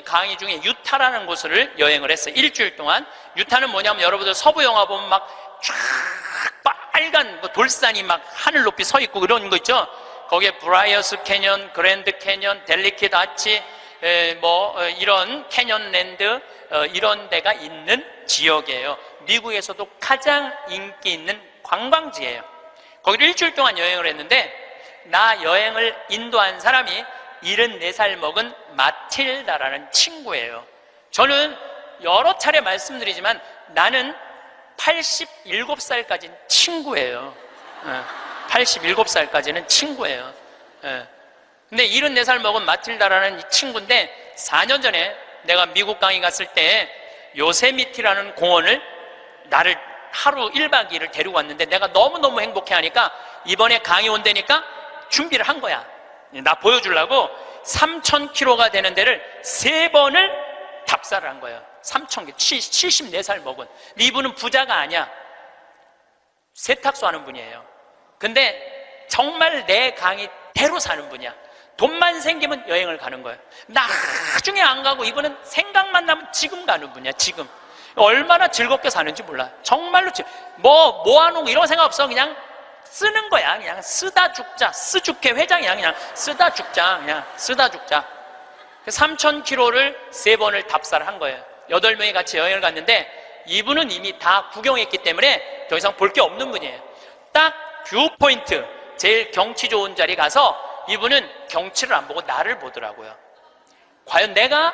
Speaker 1: 강의 중에 유타라는 곳을 여행을 했어요. 일주일 동안. 유타는 뭐냐면 여러분들 서부 영화 보면 막 쫙 빨간 돌산이 막 하늘 높이 서 있고 그런 거 있죠? 거기에 브라이어스 캐년, 그랜드 캐년, 델리킷 아치, 이런 캐년랜드, 이런 데가 있는 지역이에요. 미국에서도 가장 인기 있는 관광지예요. 거기를 일주일 동안 여행을 했는데, 나 여행을 인도한 사람이 74살 먹은 마틸다라는 친구예요. 저는 여러 차례 말씀드리지만 나는 87살까지는 친구예요. 87살까지는 친구예요. 근데 74살 먹은 마틸다라는 이 친구인데 4년 전에 내가 미국 강의 갔을 때 요세미티라는 공원을 나를 하루 1박 2일을 데리고 왔는데 내가 너무너무 행복해 하니까 이번에 강의 온다니까 준비를 한 거야. 나 보여주려고 3,000km가 되는 데를 3번을 답사를 한 거예요. 3,000km, 74살 먹은. 근데 이분은 부자가 아니야. 세탁소 하는 분이에요. 근데 정말 내 강의대로 사는 분이야. 돈만 생기면 여행을 가는 거예요. 나중에 안 가고 이분은 생각만 나면 지금 가는 분이야. 지금 얼마나 즐겁게 사는지 몰라. 정말로 모아놓은 거 이런 생각 없어. 그냥 쓰는 거야. 그냥 쓰다 죽자. 스주케 회장이야. 그냥 쓰다 죽자. 그냥 쓰다 죽자. 3,000km를 3번을 답사를 한 거예요. 8명이 같이 여행을 갔는데 이분은 이미 다 구경했기 때문에 더 이상 볼 게 없는 분이에요. 딱 뷰포인트, 제일 경치 좋은 자리 가서 이분은 경치를 안 보고 나를 보더라고요. 과연 내가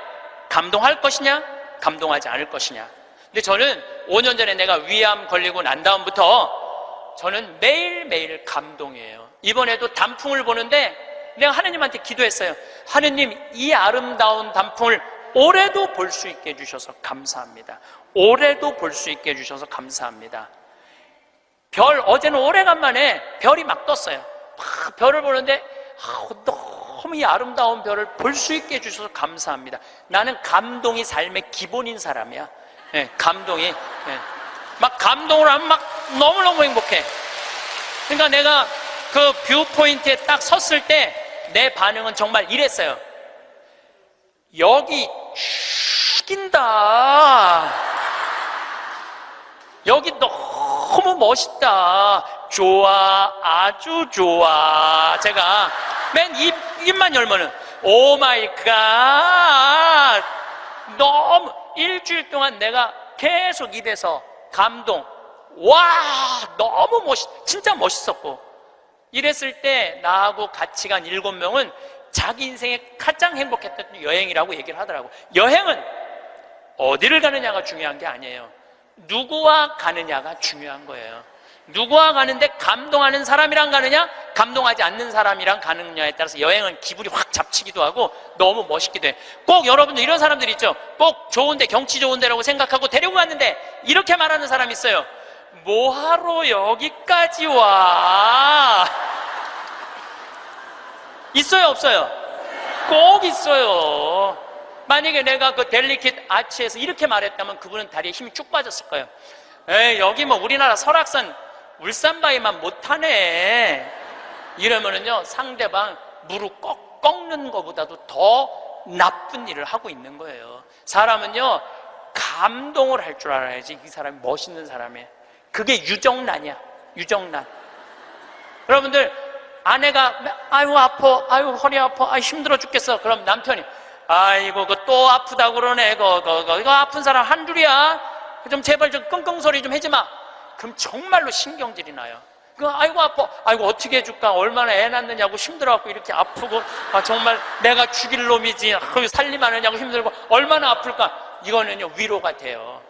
Speaker 1: 감동할 것이냐, 감동하지 않을 것이냐. 근데 저는 5년 전에 내가 위암 걸리고 난 다음부터 저는 매일매일 감동이에요. 이번에도 단풍을 보는데 내가 하느님한테 기도했어요. 하느님, 이 아름다운 단풍을 올해도 볼 수 있게 해주셔서 감사합니다. 올해도 볼 수 있게 해주셔서 감사합니다. 어제는 오래간만에 별이 막 떴어요. 막 별을 보는데 너무 이 아름다운 별을 볼 수 있게 해주셔서 감사합니다. 나는 감동이 삶의 기본인 사람이야. 네, 감동이. 네. 막 감동을 하면 막 너무너무 행복해. 그러니까 내가 그 뷰포인트에 딱 섰을 때 내 반응은 정말 이랬어요. 여기 죽인다. 여기 너무 멋있다. 좋아, 아주 좋아. 제가 맨 입만 열면은 오 마이 갓. 너무 일주일 동안 내가 계속 입에서 감동. 와, 너무 진짜 멋있었고. 이랬을 때 나하고 같이 간 7명은 자기 인생에 가장 행복했던 여행이라고 얘기를 하더라고. 여행은 어디를 가느냐가 중요한 게 아니에요. 누구와 가느냐가 중요한 거예요. 누구와 가는데 감동하는 사람이랑 가느냐, 감동하지 않는 사람이랑 가느냐에 따라서 여행은 기분이 확 잡치기도 하고 너무 멋있기도 해. 꼭 여러분들 이런 사람들 있죠. 꼭 좋은데, 경치 좋은 데라고 생각하고 데리고 갔는데 이렇게 말하는 사람이 있어요. 뭐하러 여기까지 와? 있어요, 없어요? 꼭 있어요. 만약에 내가 그 델리킷 아치에서 이렇게 말했다면 그분은 다리에 힘이 쭉 빠졌을 거예요. 에이, 여기 뭐 우리나라 설악산 울산바위만 못하네. 이러면은요, 상대방 무릎 꺾는 것보다도 더 나쁜 일을 하고 있는 거예요. 사람은요, 감동을 할 줄 알아야지 이 사람이 멋있는 사람이에요. 그게 유정란이야. 유정란. 여러분들, 아내가 아이고 아파, 아이고 허리 아파, 아이 힘들어 죽겠어. 그럼 남편이 아이고 또 아프다고 그러네. 이거 아픈 사람 한둘이야. 좀 제발 좀 끙끙 소리 좀 해지 마. 그럼 정말로 신경질이 나요. 아이고 아파, 아이고 어떻게 해줄까, 얼마나 애 낳느냐고 힘들어갖고 이렇게 아프고, 정말 내가 죽일 놈이지, 거기 살림하느냐고 힘들고 얼마나 아플까. 이거는요 위로가 돼요.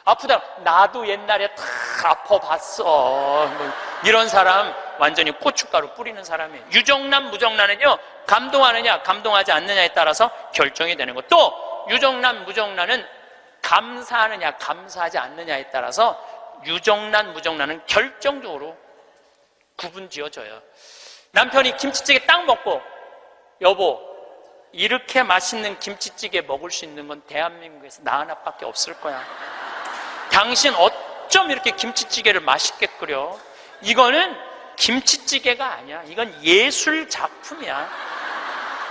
Speaker 1: 아프다, 나도 옛날에 다 아파봤어. 뭐 이런 사람 완전히 고춧가루 뿌리는 사람이에요. 유정란 무정란은요 감동하느냐 감동하지 않느냐에 따라서 결정이 되는 거. 또 유정란 무정란은 감사하느냐 감사하지 않느냐에 따라서 유정란 무정란은 결정적으로 구분지어져요. 남편이 김치찌개 딱 먹고, 여보 이렇게 맛있는 김치찌개 먹을 수 있는 건 대한민국에서 나 하나밖에 없을 거야. 당신 어쩜 이렇게 김치찌개를 맛있게 끓여? 이거는 김치찌개가 아니야. 이건 예술 작품이야.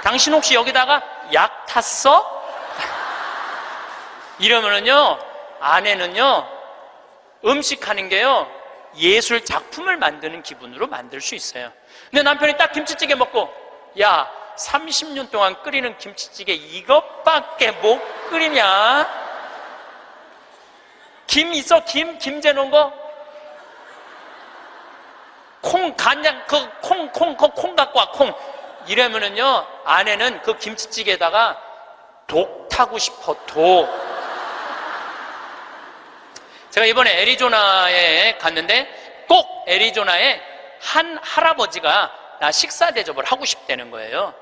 Speaker 1: 당신 혹시 여기다가 약 탔어? 이러면은요 아내는요 음식하는 게요 예술 작품을 만드는 기분으로 만들 수 있어요. 근데 남편이 딱 김치찌개 먹고, 야 30년 동안 끓이는 김치찌개 이것밖에 못 끓이냐? 김 있어? 김 재놓은 거? 콩, 간장, 콩 갖고 와, 콩. 이러면은요, 아내는 그 김치찌개에다가 독 타고 싶어, 독. 제가 이번에 애리조나에 갔는데 꼭 애리조나에 한 할아버지가 나 식사 대접을 하고 싶다는 거예요.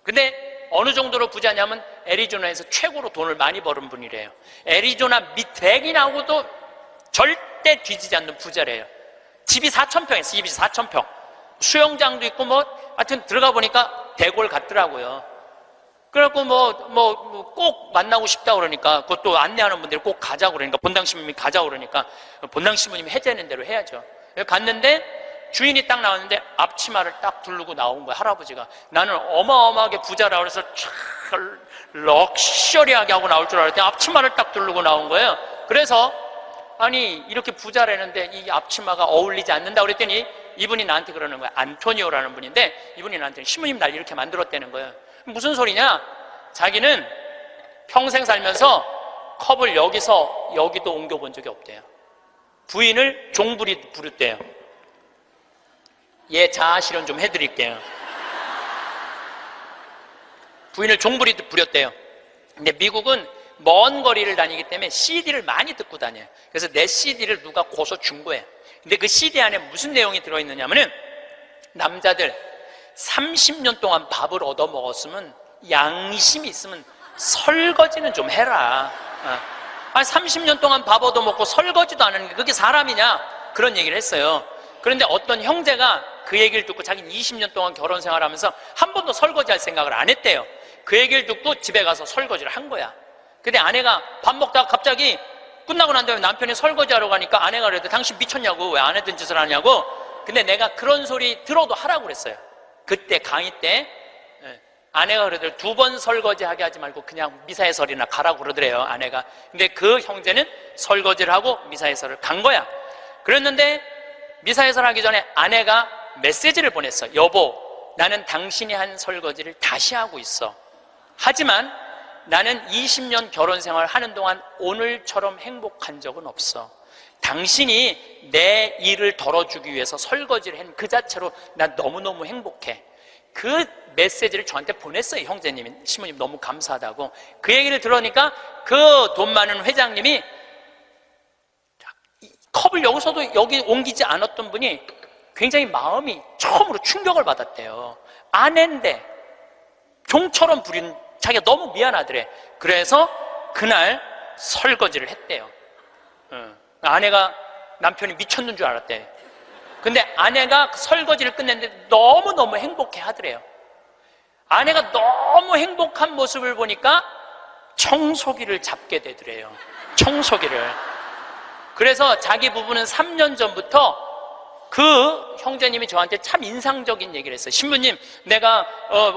Speaker 1: 근데 어느 정도로 부자냐면 애리조나에서 최고로 돈을 많이 버는 분이래요. 애리조나 밑백이 나오고도 절대 뒤지지 않는 부자래요. 집이 4,000평, 집이 4,000평. 수영장도 있고 하여튼 들어가 보니까 대골 같더라고요. 그래갖고 꼭 만나고 싶다 그러니까, 그것도 안내하는 분들이 꼭 가자고 그러니까, 본당 신부님이 가자고 그러니까, 본당 신부님이 해제하는 대로 해야죠. 갔는데, 주인이 딱 나왔는데, 앞치마를 딱 두르고 나온 거야, 할아버지가. 나는 어마어마하게 부자라 그래서 럭셔리하게 하고 나올 줄 알았더니, 앞치마를 딱 두르고 나온 거예요. 그래서, 아니, 이렇게 부자라는데, 이 앞치마가 어울리지 않는다 그랬더니, 이분이 나한테 그러는 거야. 안토니오라는 분인데, 이분이 나한테 신부님 날 이렇게 만들었다는 거예요. 무슨 소리냐? 자기는 평생 살면서 컵을 여기서 여기도 옮겨본 적이 없대요. 부인을 종부리 부르대요. 예, 자아 실현 좀 해드릴게요. 부인을 종부리 부렸대요. 근데 미국은 먼 거리를 다니기 때문에 CD를 많이 듣고 다녀요. 그래서 내 CD를 누가 고서 준 거예요. 근데 그 CD 안에 무슨 내용이 들어있느냐면은, 남자들 30년 동안 밥을 얻어 먹었으면, 양심이 있으면 설거지는 좀 해라. 아니 30년 동안 밥 얻어 먹고 설거지도 안 하는 게 그게 사람이냐? 그런 얘기를 했어요. 그런데 어떤 형제가 그 얘기를 듣고, 자기는 20년 동안 결혼 생활하면서 한 번도 설거지할 생각을 안 했대요. 그 얘기를 듣고 집에 가서 설거지를 한 거야. 근데 아내가 밥 먹다가 갑자기 끝나고 난 다음에 남편이 설거지하러 가니까 아내가 그래도 당신 미쳤냐고, 왜 안 했던 짓을 하냐고. 근데 내가 그런 소리 들어도 하라고 그랬어요. 그때 강의 때 아내가 그러더래요. 2번 설거지하게 하지 말고 그냥 미사해설이나 가라고 그러더래요, 아내가. 근데 그 형제는 설거지를 하고 미사해설을 간 거야. 그랬는데 미사해설 하기 전에 아내가 메시지를 보냈어. 여보, 나는 당신이 한 설거지를 다시 하고 있어. 하지만 나는 20년 결혼 생활 하는 동안 오늘처럼 행복한 적은 없어. 당신이 내 일을 덜어주기 위해서 설거지를 한 그 자체로 난 너무너무 행복해. 그 메시지를 저한테 보냈어요, 형제님이. 신부님 너무 감사하다고. 그 얘기를 들으니까 그 돈 많은 회장님이 컵을 여기서도 여기 옮기지 않았던 분이 굉장히 마음이 처음으로 충격을 받았대요. 아내인데 종처럼 부린 자기가 너무 미안하더래. 그래서 그날 설거지를 했대요. 아내가 남편이 미쳤는 줄 알았대. 근데 아내가 설거지를 끝냈는데 너무너무 행복해 하더래요. 아내가 너무 행복한 모습을 보니까 청소기를 잡게 되더래요. 청소기를. 그래서 자기 부부는 3년 전부터 그 형제님이 저한테 참 인상적인 얘기를 했어요. 신부님, 내가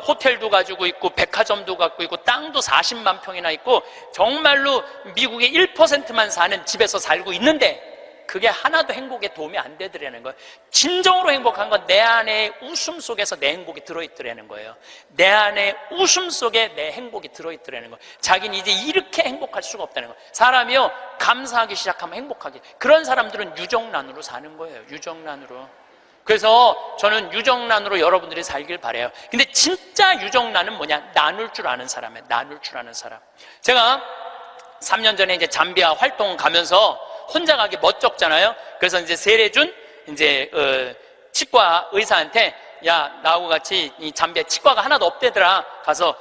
Speaker 1: 호텔도 가지고 있고 백화점도 갖고 있고 땅도 40만 평이나 있고 정말로 미국의 1%만 사는 집에서 살고 있는데 그게 하나도 행복에 도움이 안 되더라는 거예요. 진정으로 행복한 건 내 안에 웃음 속에서 내 행복이 들어있더라는 거예요. 내 안에 웃음 속에 내 행복이 들어있더라는 거예요. 자기는 이제 이렇게 행복할 수가 없다는 거예요. 사람이요, 감사하기 시작하면 행복하게. 그런 사람들은 유정란으로 사는 거예요. 유정란으로. 그래서 저는 유정란으로 여러분들이 살길 바라요. 근데 진짜 유정란은 뭐냐? 나눌 줄 아는 사람이에요. 나눌 줄 아는 사람. 제가 3년 전에 이제 잠비아 활동 가면서 혼자 가기 멋쩍잖아요. 그래서 이제 세례준 이제 치과 의사한테 야, 나하고 같이 이 잠비아 치과가 하나도 없대더라. 가서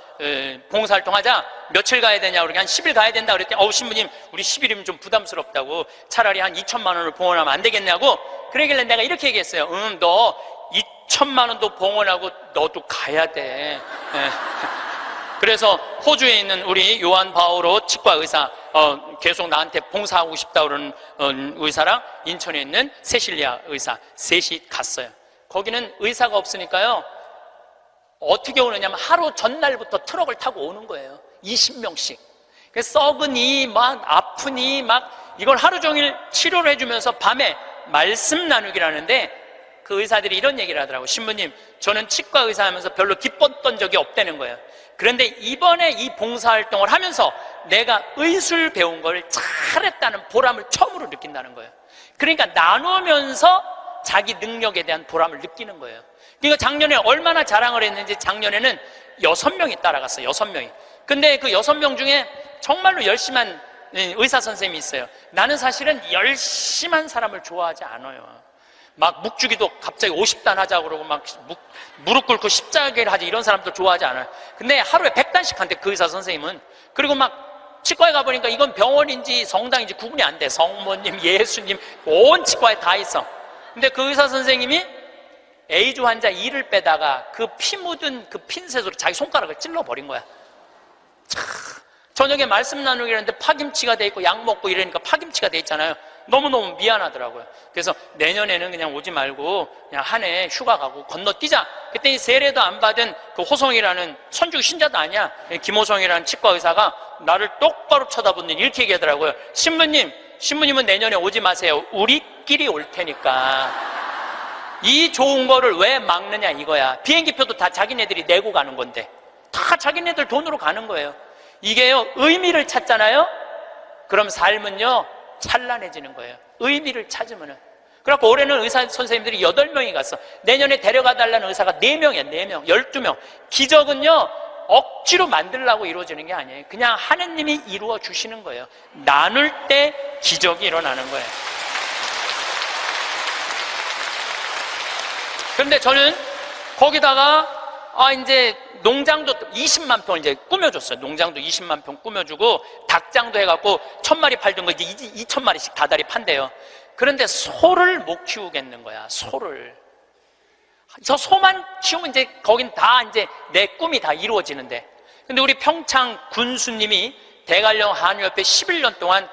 Speaker 1: 봉사활동 하자. 며칠 가야 되냐? 그러니까 한 10일 가야 된다 그랬더니 신부님 우리 10일이면 좀 부담스럽다고 차라리 한 2천만 원을 봉헌하면 안 되겠냐고. 그러길래 내가 이렇게 얘기했어요. 너 2천만 원도 봉헌하고 너도 가야 돼. 그래서 호주에 있는 우리 요한 바오로 치과 의사 계속 나한테 봉사하고 싶다 그러는 의사랑 인천에 있는 세실리아 의사 셋이 갔어요. 거기는 의사가 없으니까요 어떻게 오느냐면 하루 전날부터 트럭을 타고 오는 거예요. 20명씩. 썩으니 막 아프니 막 이걸 하루 종일 치료를 해주면서 밤에 말씀 나누기라는데 그 의사들이 이런 얘기를 하더라고요. 신부님, 저는 치과 의사 하면서 별로 기뻤던 적이 없다는 거예요. 그런데 이번에 이 봉사활동을 하면서 내가 의술 배운 걸 잘했다는 보람을 처음으로 느낀다는 거예요. 그러니까 나누면서 자기 능력에 대한 보람을 느끼는 거예요. 그러니까 작년에 얼마나 자랑을 했는지 작년에는 6명이 따라갔어요. 6명이. 근데 그 6명 중에 정말로 열심한 의사 선생님이 있어요. 나는 사실은 열심한 사람을 좋아하지 않아요. 막 묵주기도 갑자기 50단 하자고 그러고 막 무릎 꿇고 십자가를 하지 이런 사람들 좋아하지 않아요. 근데 하루에 100단씩 한대 그 의사 선생님은. 그리고 막 치과에 가보니까 이건 병원인지 성당인지 구분이 안 돼. 성모님, 예수님 온 치과에 다 있어. 근데 그 의사 선생님이 에이즈 환자 이를 빼다가 그 피 묻은 그 핀셋으로 자기 손가락을 찔러버린 거야. 참, 저녁에 말씀 나누기 했는데 파김치가 돼 있고 약 먹고 이러니까 파김치가 돼 있잖아요. 너무너무 미안하더라고요. 그래서 내년에는 그냥 오지 말고 그냥 한 해 휴가 가고 건너뛰자. 그랬더니 세례도 안 받은 그 호성이라는 선주 신자도 아니야. 김호성이라는 치과 의사가 나를 똑바로 쳐다보는 이렇게 얘기하더라고요. 신부님은 내년에 오지 마세요. 우리끼리 올 테니까. 이 좋은 거를 왜 막느냐 이거야. 비행기표도 다 자기네들이 내고 가는 건데 다 자기네들 돈으로 가는 거예요. 이게요 의미를 찾잖아요. 그럼 삶은요 찬란해지는 거예요. 의미를 찾으면은. 그래갖고 올해는 의사 선생님들이 8명이 갔어. 내년에 데려가 달라는 의사가 4명이야. 4명, 12명. 기적은요 억지로 만들려고 이루어지는 게 아니에요. 그냥 하느님이 이루어 주시는 거예요. 나눌 때 기적이 일어나는 거예요. 그런데 저는 거기다가 이제 농장도 20만 평을 이제 꾸며줬어요. 농장도 20만 평 꾸며주고 닭장도 해갖고 1000마리 팔던 거 이제 2000마리씩 다달이 판대요. 그런데 소를 못 키우겠는 거야. 소를. 저 소만 키우면 이제 거긴 다 이제 내 꿈이 다 이루어지는데. 근데 우리 평창 군수님이 대관령 한의협회 11년 동안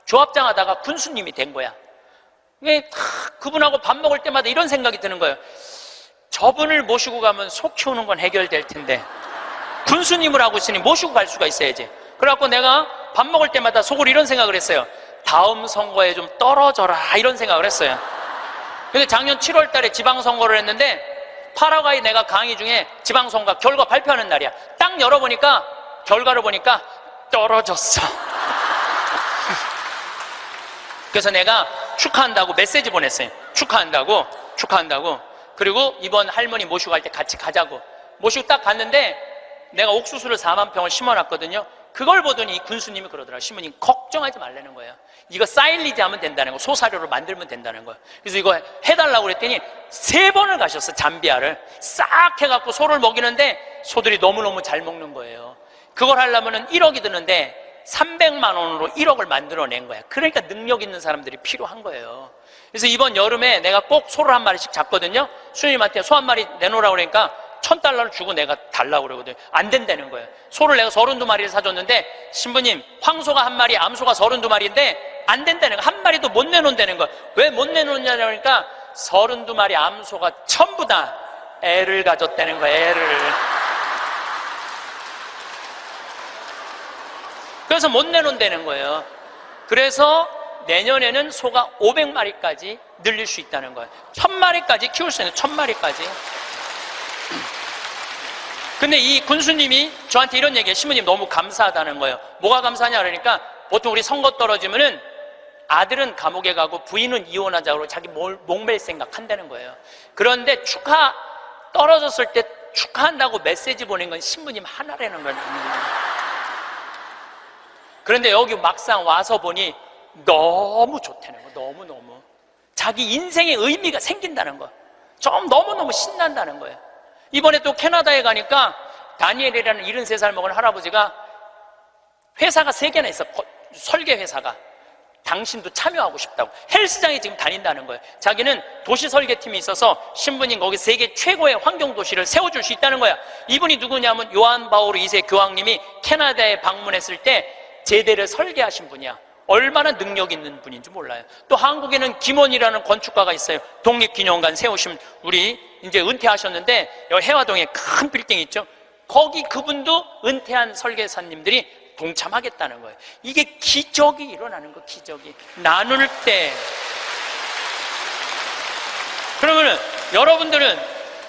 Speaker 1: 조합장 하다가 군수님이 된 거야. 그분하고 밥 먹을 때마다 이런 생각이 드는 거예요. 저분을 모시고 가면 소 키우는 건 해결될 텐데 군수님을 하고 있으니 모시고 갈 수가 있어야지. 그래갖고 내가 밥 먹을 때마다 속으로 이런 생각을 했어요. 다음 선거에 좀 떨어져라 이런 생각을 했어요. 근데 작년 7월 달에 지방선거를 했는데 파라과이 내가 강의 중에 지방선거 결과 발표하는 날이야. 딱 열어보니까 결과를 보니까 떨어졌어. 그래서 내가 축하한다고 메시지 보냈어요. 축하한다고. 그리고 이번 할머니 모시고 갈 때 같이 가자고. 모시고 딱 갔는데 내가 옥수수를 4만 평을 심어놨거든요. 그걸 보더니 이 군수님이 그러더라고요. 신부님 걱정하지 말라는 거예요. 이거 사일리지 하면 된다는 거. 소사료로 만들면 된다는 거예요. 그래서 이거 해달라고 그랬더니 3번을 가셨어. 잠비아를 싹 해갖고 소를 먹이는데 소들이 너무너무 잘 먹는 거예요. 그걸 하려면 1억이 드는데 300만 원으로 1억을 만들어낸 거야. 그러니까 능력 있는 사람들이 필요한 거예요. 그래서 이번 여름에 내가 꼭 소를 한 마리씩 잡거든요. 수님한테 소 한 마리 내놓으라고 그러니까 $1000를 주고 내가 달라고 그러거든요. 안 된다는 거예요. 소를 내가 32마리를 사줬는데 신부님 황소가 한 마리 암소가 32마리인데 안 된다는 거예요. 한 마리도 못 내놓는다는 거예요. 왜 못 내놓느냐고 하니까 32마리 암소가 전부 다 애를 가졌다는 거예요. 애를. 그래서 못 내놓는다는 거예요. 그래서 내년에는 소가 500마리까지 늘릴 수 있다는 거예요. 1000마리까지 키울 수 있는 1000마리까지. 근데 이 군수님이 저한테 이런 얘기해요. 신부님 너무 감사하다는 거예요. 뭐가 감사하냐 그러니까 보통 우리 선거 떨어지면은 아들은 감옥에 가고 부인은 이혼하자고 자기 목맬 생각한다는 거예요. 그런데 떨어졌을 때 축하한다고 메시지 보낸 건 신부님 하나라는 거예요. 그런데 여기 막상 와서 보니 너무 좋다는 거. 너무너무 자기 인생의 의미가 생긴다는 거. 좀 너무너무 신난다는 거예요. 이번에 또 캐나다에 가니까 다니엘이라는 73살 먹은 할아버지가 회사가 3개나 있어. 설계 회사가. 당신도 참여하고 싶다고 헬스장에 지금 다닌다는 거예요. 자기는 도시 설계팀이 있어서 신부님 거기 세계 최고의 환경도시를 세워줄 수 있다는 거야. 이분이 누구냐면 요한 바오로 2세 교황님이 캐나다에 방문했을 때 제대를 설계하신 분이야. 얼마나 능력 있는 분인지 몰라요. 또 한국에는 김원이라는 건축가가 있어요. 독립기념관 세우신 우리 이제 은퇴하셨는데 여기 해화동에 큰 빌딩 있죠. 거기 그분도 은퇴한 설계사님들이 동참하겠다는 거예요. 이게 기적이 일어나는 거. 기적이 나눌 때. 그러면은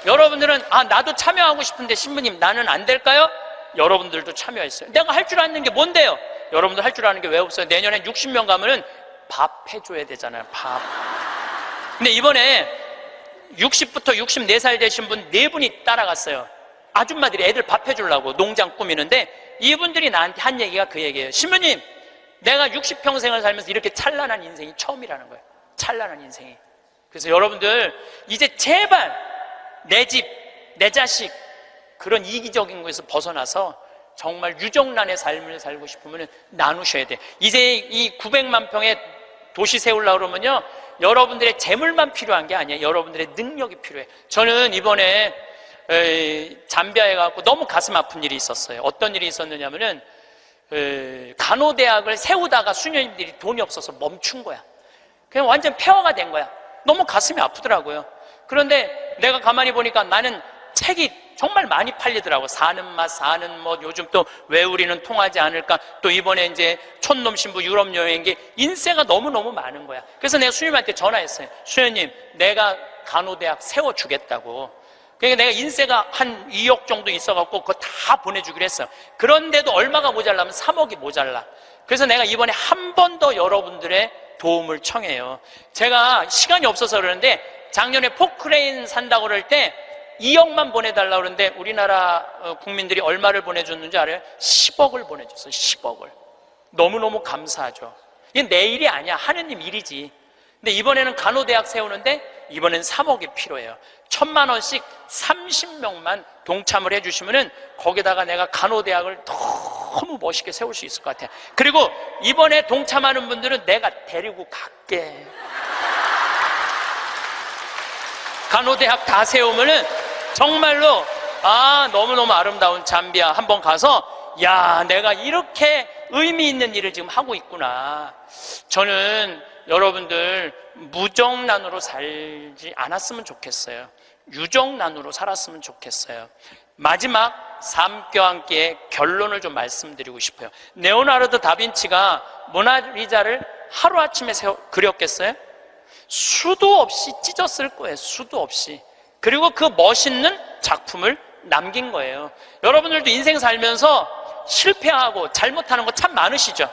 Speaker 1: 여러분들은 나도 참여하고 싶은데 신부님 나는 안 될까요? 여러분들도 참여했어요. 내가 할 줄 아는 게 뭔데요? 여러분들 할 줄 아는 게 왜 없어요? 내년에 60명 가면은 밥 해줘야 되잖아요. 밥. 근데 이번에 60부터 64살 되신 분 4분이 따라갔어요. 아줌마들이 애들 밥 해주려고 농장 꾸미는데 이분들이 나한테 한 얘기가 그 얘기예요. 신부님, 내가 60평생을 살면서 이렇게 찬란한 인생이 처음이라는 거예요. 찬란한 인생이. 그래서 여러분들 이제 제발 내 집, 내 자식 그런 이기적인 것에서 벗어나서 정말 유정란의 삶을 살고 싶으면 나누셔야 돼. 이제 이 900만 평의 도시 세우려고 그러면요, 여러분들의 재물만 필요한 게 아니에요. 여러분들의 능력이 필요해. 저는 이번에 잠비아에 가고 너무 가슴 아픈 일이 있었어요. 어떤 일이 있었느냐면은 간호대학을 세우다가 수녀님들이 돈이 없어서 멈춘 거야. 그냥 완전 폐허가 된 거야. 너무 가슴이 아프더라고요. 그런데 내가 가만히 보니까 나는 책이 정말 많이 팔리더라고. 사는 맛, 사는 뭐, 요즘 또 왜 우리는 통하지 않을까, 또 이번에 이제 촌놈 신부 유럽 여행기 인세가 너무너무 많은 거야. 그래서 내가 수녀님한테 전화했어요. 수녀님, 내가 간호대학 세워주겠다고. 그러니까 내가 인세가 한 2억 정도 있어갖고 그거 다 보내주기로 했어. 그런데도 얼마가 모자라면 3억이 모자라. 그래서 내가 이번에 한 번 더 여러분들의 도움을 청해요. 제가 시간이 없어서 그러는데 작년에 포크레인 산다고 그럴 때 2억만 보내달라고 그러는데 우리나라 국민들이 얼마를 보내줬는지 알아요? 10억을 보내줬어요. 10억을. 너무너무 감사하죠. 이게 내 일이 아니야. 하느님 일이지. 근데 이번에는 간호대학 세우는데 이번엔 3억이 필요해요. 1,000만 원씩 30명만 동참을 해주시면은 거기다가 내가 간호대학을 너무 멋있게 세울 수 있을 것 같아요. 그리고 이번에 동참하는 분들은 내가 데리고 갈게. 간호대학 다 세우면은 정말로 너무너무 아름다운 잠비아 한번 가서 내가 이렇게 의미 있는 일을 지금 하고 있구나. 저는 여러분들 무정란으로 살지 않았으면 좋겠어요. 유정란으로 살았으면 좋겠어요. 마지막 삶교환기의 결론을 좀 말씀드리고 싶어요. 레오나르도 다빈치가 모나리자를 하루아침에 그렸겠어요? 수도 없이 찢었을 거예요. 수도 없이. 그리고 그 멋있는 작품을 남긴 거예요. 여러분들도 인생 살면서 실패하고 잘못하는 거 참 많으시죠?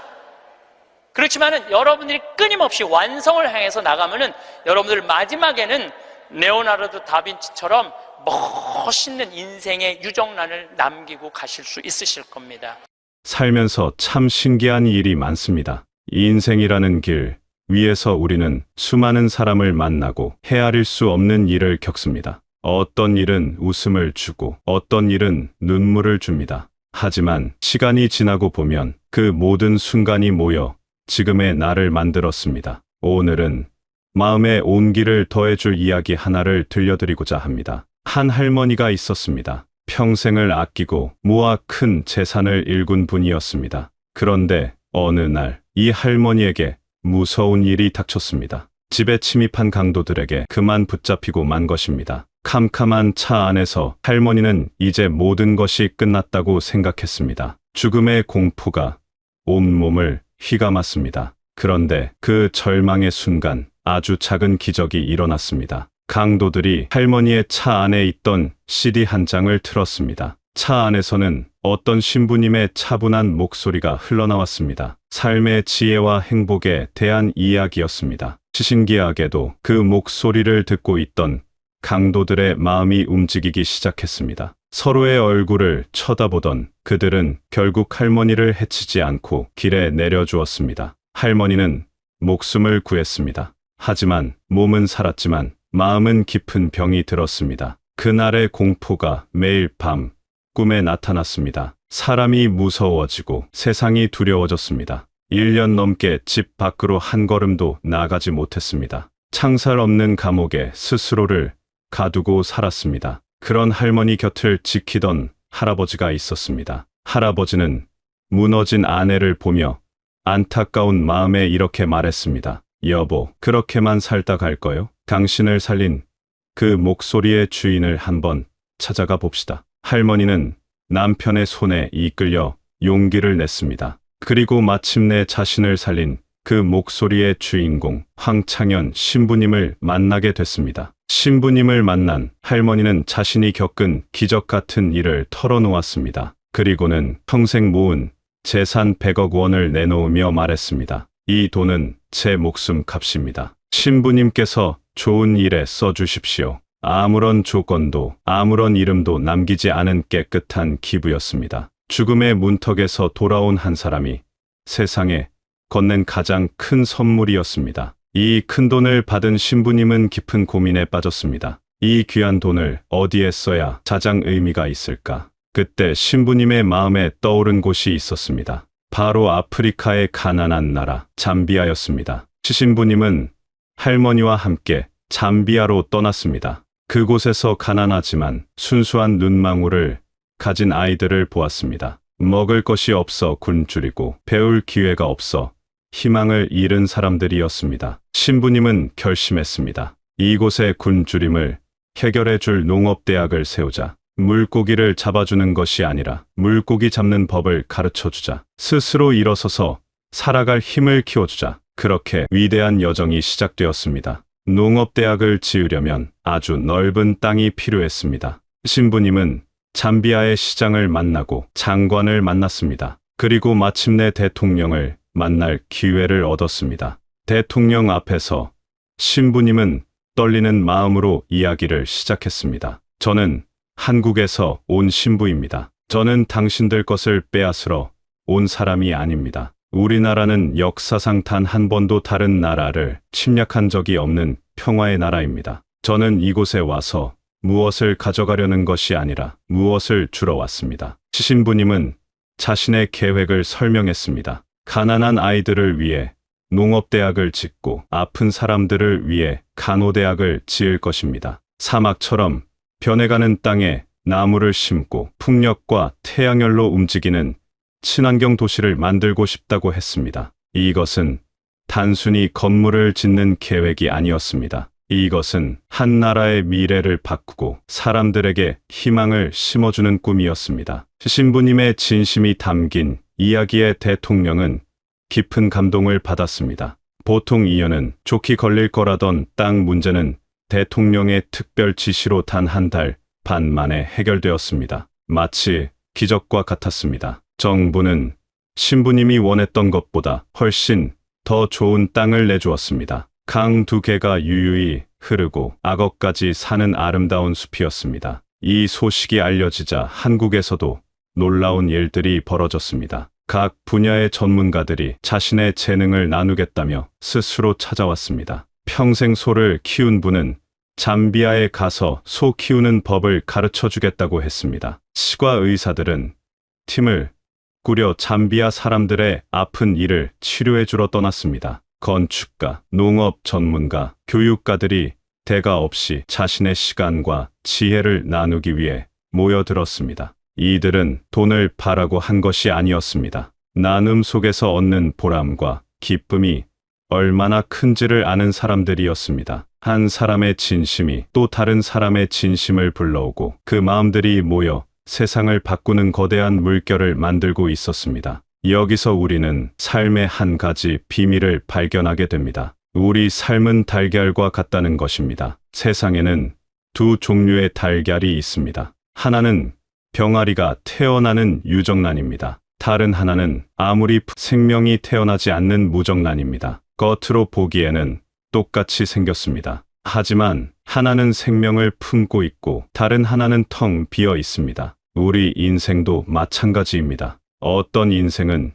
Speaker 1: 그렇지만은 여러분들이 끊임없이 완성을 향해서 나가면은 여러분들 마지막에는 레오나르도 다빈치처럼 멋있는 인생의 유정란을 남기고 가실 수 있으실 겁니다.
Speaker 2: 살면서 참 신기한 일이 많습니다. 인생이라는 길 위에서 우리는 수많은 사람을 만나고 헤아릴 수 없는 일을 겪습니다. 어떤 일은 웃음을 주고 어떤 일은 눈물을 줍니다. 하지만 시간이 지나고 보면 그 모든 순간이 모여 지금의 나를 만들었습니다. 오늘은 마음의 온기를 더해줄 이야기 하나를 들려드리고자 합니다. 한 할머니가 있었습니다. 평생을 아끼고 모아 큰 재산을 일군 분이었습니다. 그런데 어느 날 이 할머니에게 무서운 일이 닥쳤습니다. 집에 침입한 강도들에게 그만 붙잡히고 만 것입니다. 캄캄한 차 안에서 할머니는 이제 모든 것이 끝났다고 생각했습니다. 죽음의 공포가 온몸을 휘감았습니다. 그런데 그 절망의 순간 아주 작은 기적이 일어났습니다. 강도들이 할머니의 차 안에 있던 CD 한 장을 틀었습니다. 차 안에서는 어떤 신부님의 차분한 목소리가 흘러나왔습니다. 삶의 지혜와 행복에 대한 이야기였습니다. 신기하게도 그 목소리를 듣고 있던 강도들의 마음이 움직이기 시작했습니다. 서로의 얼굴을 쳐다보던 그들은 결국 할머니를 해치지 않고 길에 내려주었습니다. 할머니는 목숨을 구했습니다. 하지만 몸은 살았지만 마음은 깊은 병이 들었습니다. 그날의 공포가 매일 밤 꿈에 나타났습니다. 사람이 무서워지고 세상이 두려워졌습니다. 1년 넘게 집 밖으로 한 걸음도 나가지 못했습니다. 창살 없는 감옥에 스스로를 가두고 살았습니다. 그런 할머니 곁을 지키던 할아버지가 있었습니다. 할아버지는 무너진 아내를 보며 안타까운 마음에 이렇게 말했습니다. 여보, 그렇게만 살다 갈 거요? 당신을 살린 그 목소리의 주인을 한번 찾아가 봅시다. 할머니는 남편의 손에 이끌려 용기를 냈습니다. 그리고 마침내 자신을 살린 그 목소리의 주인공 황창현 신부님을 만나게 됐습니다. 신부님을 만난 할머니는 자신이 겪은 기적 같은 일을 털어놓았습니다. 그리고는 평생 모은 재산 100억 원을 내놓으며 말했습니다. 이 돈은 제 목숨 값입니다. 신부님께서 좋은 일에 써주십시오. 아무런 조건도 아무런 이름도 남기지 않은 깨끗한 기부였습니다. 죽음의 문턱에서 돌아온 한 사람이 세상에 건넨 가장 큰 선물이었습니다. 이 큰 돈을 받은 신부님은 깊은 고민에 빠졌습니다. 이 귀한 돈을 어디에 써야 가장 의미가 있을까? 그때 신부님의 마음에 떠오른 곳이 있었습니다. 바로 아프리카의 가난한 나라 잠비아였습니다. 신부님은 할머니와 함께 잠비아로 떠났습니다. 그곳에서 가난하지만 순수한 눈망울을 가진 아이들을 보았습니다. 먹을 것이 없어 굶주리고 배울 기회가 없어 희망을 잃은 사람들이었습니다. 신부님은 결심했습니다. 이곳의 굶주림을 해결해 줄 농업대학을 세우자. 물고기를 잡아주는 것이 아니라 물고기 잡는 법을 가르쳐주자. 스스로 일어서서 살아갈 힘을 키워주자. 그렇게 위대한 여정이 시작되었습니다. 농업대학을 지으려면 아주 넓은 땅이 필요했습니다. 신부님은 잠비아의 시장을 만나고 장관을 만났습니다. 그리고 마침내 대통령을 만날 기회를 얻었습니다. 대통령 앞에서 신부님은 떨리는 마음으로 이야기를 시작했습니다. 저는 한국에서 온 신부입니다. 저는 당신들 것을 빼앗으러 온 사람이 아닙니다. 우리나라는 역사상 단 한 번도 다른 나라를 침략한 적이 없는 평화의 나라입니다. 저는 이곳에 와서 무엇을 가져가려는 것이 아니라 무엇을 주러 왔습니다. 신부님은 자신의 계획을 설명했습니다. 가난한 아이들을 위해 농업대학을 짓고 아픈 사람들을 위해 간호대학을 지을 것입니다. 사막처럼 변해가는 땅에 나무를 심고 풍력과 태양열로 움직이는 친환경 도시를 만들고 싶다고 했습니다. 이것은 단순히 건물을 짓는 계획이 아니었습니다. 이것은 한 나라의 미래를 바꾸고 사람들에게 희망을 심어주는 꿈이었습니다. 신부님의 진심이 담긴 이야기에 대통령은 깊은 감동을 받았습니다. 보통 이연은 좋게 걸릴 거라던 땅 문제는 대통령의 특별 지시로 단 한 달 반 만에 해결되었습니다. 마치 기적과 같았습니다. 정부는 신부님이 원했던 것보다 훨씬 더 좋은 땅을 내주었습니다. 강 2개가 유유히 흐르고 악어까지 사는 아름다운 숲이었습니다. 이 소식이 알려지자 한국에서도 놀라운 일들이 벌어졌습니다. 각 분야의 전문가들이 자신의 재능을 나누겠다며 스스로 찾아왔습니다. 평생 소를 키운 분은 잠비아에 가서 소 키우는 법을 가르쳐 주겠다고 했습니다. 치과 의사들은 팀을 꾸려 잠비아 사람들의 아픈 이를 치료해 주러 떠났습니다. 건축가, 농업 전문가, 교육가들이 대가 없이 자신의 시간과 지혜를 나누기 위해 모여들었습니다. 이들은 돈을 바라고 한 것이 아니었습니다. 나눔 속에서 얻는 보람과 기쁨이 얼마나 큰지를 아는 사람들이었습니다. 한 사람의 진심이 또 다른 사람의 진심을 불러오고 그 마음들이 모여 세상을 바꾸는 거대한 물결을 만들고 있었습니다. 여기서 우리는 삶의 한 가지 비밀을 발견하게 됩니다. 우리 삶은 달걀과 같다는 것입니다. 세상에는 두 종류의 달걀이 있습니다. 하나는 병아리가 태어나는 유정란입니다. 다른 하나는 아무리 생명이 태어나지 않는 무정란입니다. 겉으로 보기에는 똑같이 생겼습니다. 하지만 하나는 생명을 품고 있고 다른 하나는 텅 비어 있습니다. 우리 인생도 마찬가지입니다. 어떤 인생은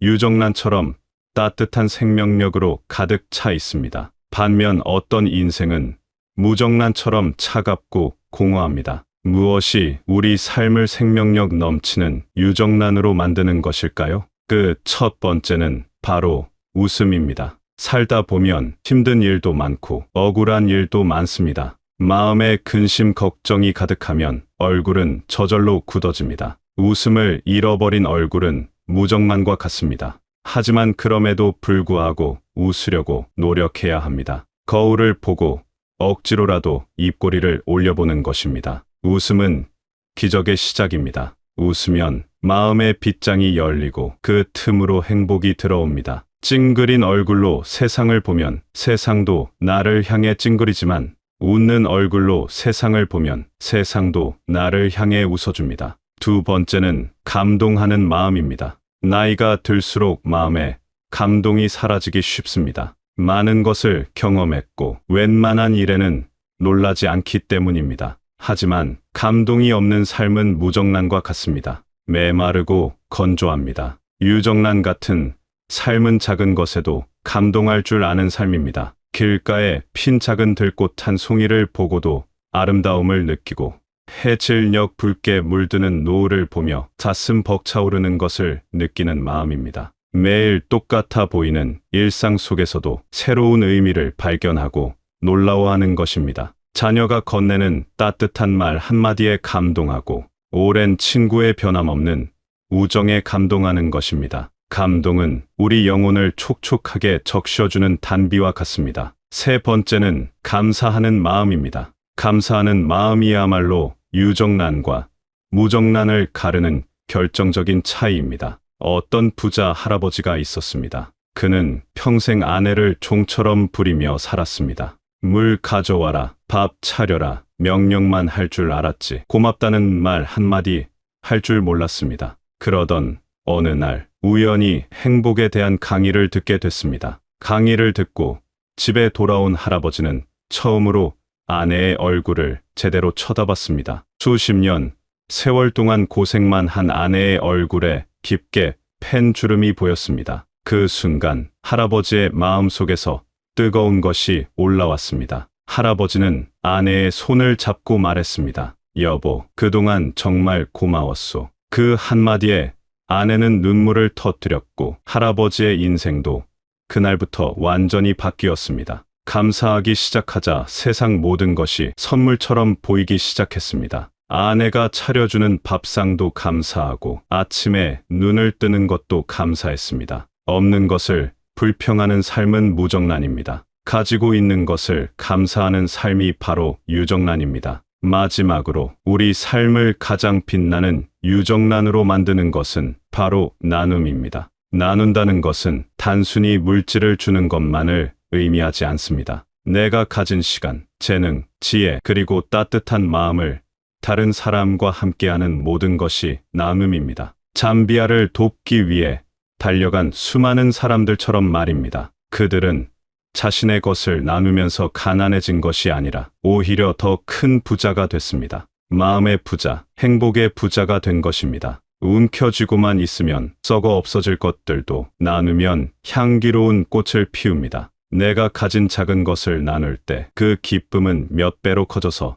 Speaker 2: 유정란처럼 따뜻한 생명력으로 가득 차 있습니다. 반면 어떤 인생은 무정란처럼 차갑고 공허합니다. 무엇이 우리 삶을 생명력 넘치는 유정란으로 만드는 것일까요? 그 첫 번째는 바로 웃음입니다. 살다 보면 힘든 일도 많고 억울한 일도 많습니다. 마음에 근심 걱정이 가득하면 얼굴은 저절로 굳어집니다. 웃음을 잃어버린 얼굴은 무정란과 같습니다. 하지만 그럼에도 불구하고 웃으려고 노력해야 합니다. 거울을 보고 억지로라도 입꼬리를 올려보는 것입니다. 웃음은 기적의 시작입니다. 웃으면 마음의 빗장이 열리고 그 틈으로 행복이 들어옵니다. 찡그린 얼굴로 세상을 보면 세상도 나를 향해 찡그리지만 웃는 얼굴로 세상을 보면 세상도 나를 향해 웃어줍니다. 두 번째는 감동하는 마음입니다. 나이가 들수록 마음에 감동이 사라지기 쉽습니다. 많은 것을 경험했고 웬만한 일에는 놀라지 않기 때문입니다. 하지만 감동이 없는 삶은 무정란과 같습니다. 메마르고 건조합니다. 유정란 같은 삶은 작은 것에도 감동할 줄 아는 삶입니다. 길가에 핀 작은 들꽃 한 송이를 보고도 아름다움을 느끼고 해질녘 붉게 물드는 노을을 보며 가슴 벅차오르는 것을 느끼는 마음입니다. 매일 똑같아 보이는 일상 속에서도 새로운 의미를 발견하고 놀라워하는 것입니다. 자녀가 건네는 따뜻한 말 한마디에 감동하고 오랜 친구의 변함없는 우정에 감동하는 것입니다. 감동은 우리 영혼을 촉촉하게 적셔주는 단비와 같습니다. 세 번째는 감사하는 마음입니다. 감사하는 마음이야말로 유정란과 무정란을 가르는 결정적인 차이입니다. 어떤 부자 할아버지가 있었습니다. 그는 평생 아내를 종처럼 부리며 살았습니다. 물 가져와라, 밥 차려라, 명령만 할 줄 알았지. 고맙다는 말 한마디 할 줄 몰랐습니다. 그러던 어느 날 우연히 행복에 대한 강의를 듣게 됐습니다. 강의를 듣고 집에 돌아온 할아버지는 처음으로 아내의 얼굴을 제대로 쳐다봤습니다. 수십 년 세월 동안 고생만 한 아내의 얼굴에 깊게 팬 주름이 보였습니다. 그 순간 할아버지의 마음속에서 뜨거운 것이 올라왔습니다. 할아버지는 아내의 손을 잡고 말했습니다. 여보, 그동안 정말 고마웠소. 그 한마디에 아내는 눈물을 터뜨렸고 할아버지의 인생도 그날부터 완전히 바뀌었습니다. 감사하기 시작하자 세상 모든 것이 선물처럼 보이기 시작했습니다. 아내가 차려주는 밥상도 감사하고 아침에 눈을 뜨는 것도 감사했습니다. 없는 것을 불평하는 삶은 무정란입니다. 가지고 있는 것을 감사하는 삶이 바로 유정란입니다. 마지막으로 우리 삶을 가장 빛나는 유정란으로 만드는 것은 바로 나눔입니다. 나눈다는 것은 단순히 물질을 주는 것만을 의미하지 않습니다. 내가 가진 시간, 재능, 지혜, 그리고 따뜻한 마음을 다른 사람과 함께하는 모든 것이 나눔입니다. 잠비아를 돕기 위해 달려간 수많은 사람들처럼 말입니다. 그들은 자신의 것을 나누면서 가난해진 것이 아니라 오히려 더 큰 부자가 됐습니다. 마음의 부자, 행복의 부자가 된 것입니다. 움켜쥐고만 있으면 썩어 없어질 것들도 나누면 향기로운 꽃을 피웁니다. 내가 가진 작은 것을 나눌 때 그 기쁨은 몇 배로 커져서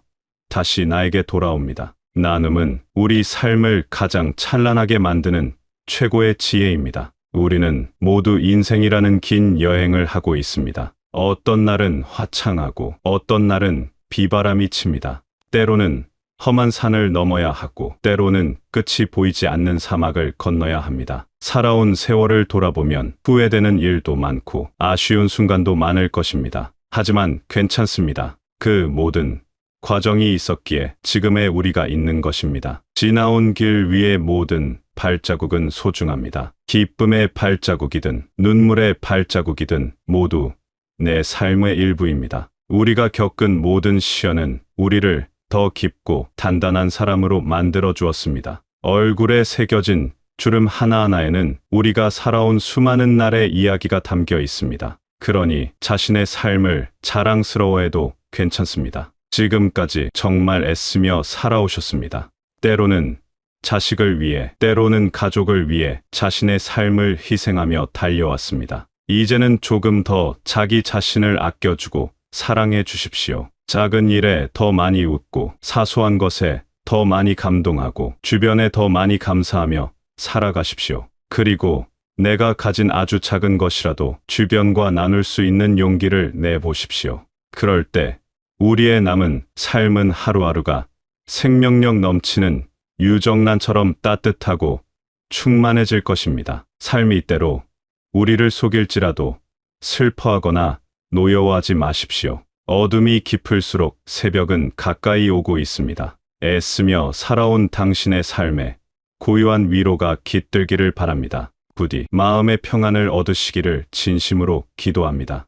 Speaker 2: 다시 나에게 돌아옵니다. 나눔은 우리 삶을 가장 찬란하게 만드는 최고의 지혜입니다. 우리는 모두 인생이라는 긴 여행을 하고 있습니다. 어떤 날은 화창하고 어떤 날은 비바람이 칩니다. 때로는 험한 산을 넘어야 하고 때로는 끝이 보이지 않는 사막을 건너야 합니다. 살아온 세월을 돌아보면 후회되는 일도 많고 아쉬운 순간도 많을 것입니다. 하지만 괜찮습니다. 그 모든 과정이 있었기에 지금의 우리가 있는 것입니다. 지나온 길 위의 모든 발자국은 소중합니다. 기쁨의 발자국이든 눈물의 발자국이든 모두 내 삶의 일부입니다. 우리가 겪은 모든 시련은 우리를 더 깊고 단단한 사람으로 만들어 주었습니다. 얼굴에 새겨진 주름 하나하나에는 우리가 살아온 수많은 날의 이야기가 담겨 있습니다. 그러니 자신의 삶을 자랑스러워해도 괜찮습니다. 지금까지 정말 애쓰며 살아오셨습니다. 때로는 자식을 위해, 때로는 가족을 위해 자신의 삶을 희생하며 달려왔습니다. 이제는 조금 더 자기 자신을 아껴주고 사랑해 주십시오. 작은 일에 더 많이 웃고 사소한 것에 더 많이 감동하고 주변에 더 많이 감사하며 살아가십시오. 그리고 내가 가진 아주 작은 것이라도 주변과 나눌 수 있는 용기를 내보십시오. 그럴 때 우리의 남은 삶은 하루하루가 생명력 넘치는 유정란처럼 따뜻하고 충만해질 것입니다. 삶이 때로 우리를 속일지라도 슬퍼하거나 노여워하지 마십시오. 어둠이 깊을수록 새벽은 가까이 오고 있습니다. 애쓰며 살아온 당신의 삶에 고요한 위로가 깃들기를 바랍니다. 부디 마음의 평안을 얻으시기를 진심으로 기도합니다.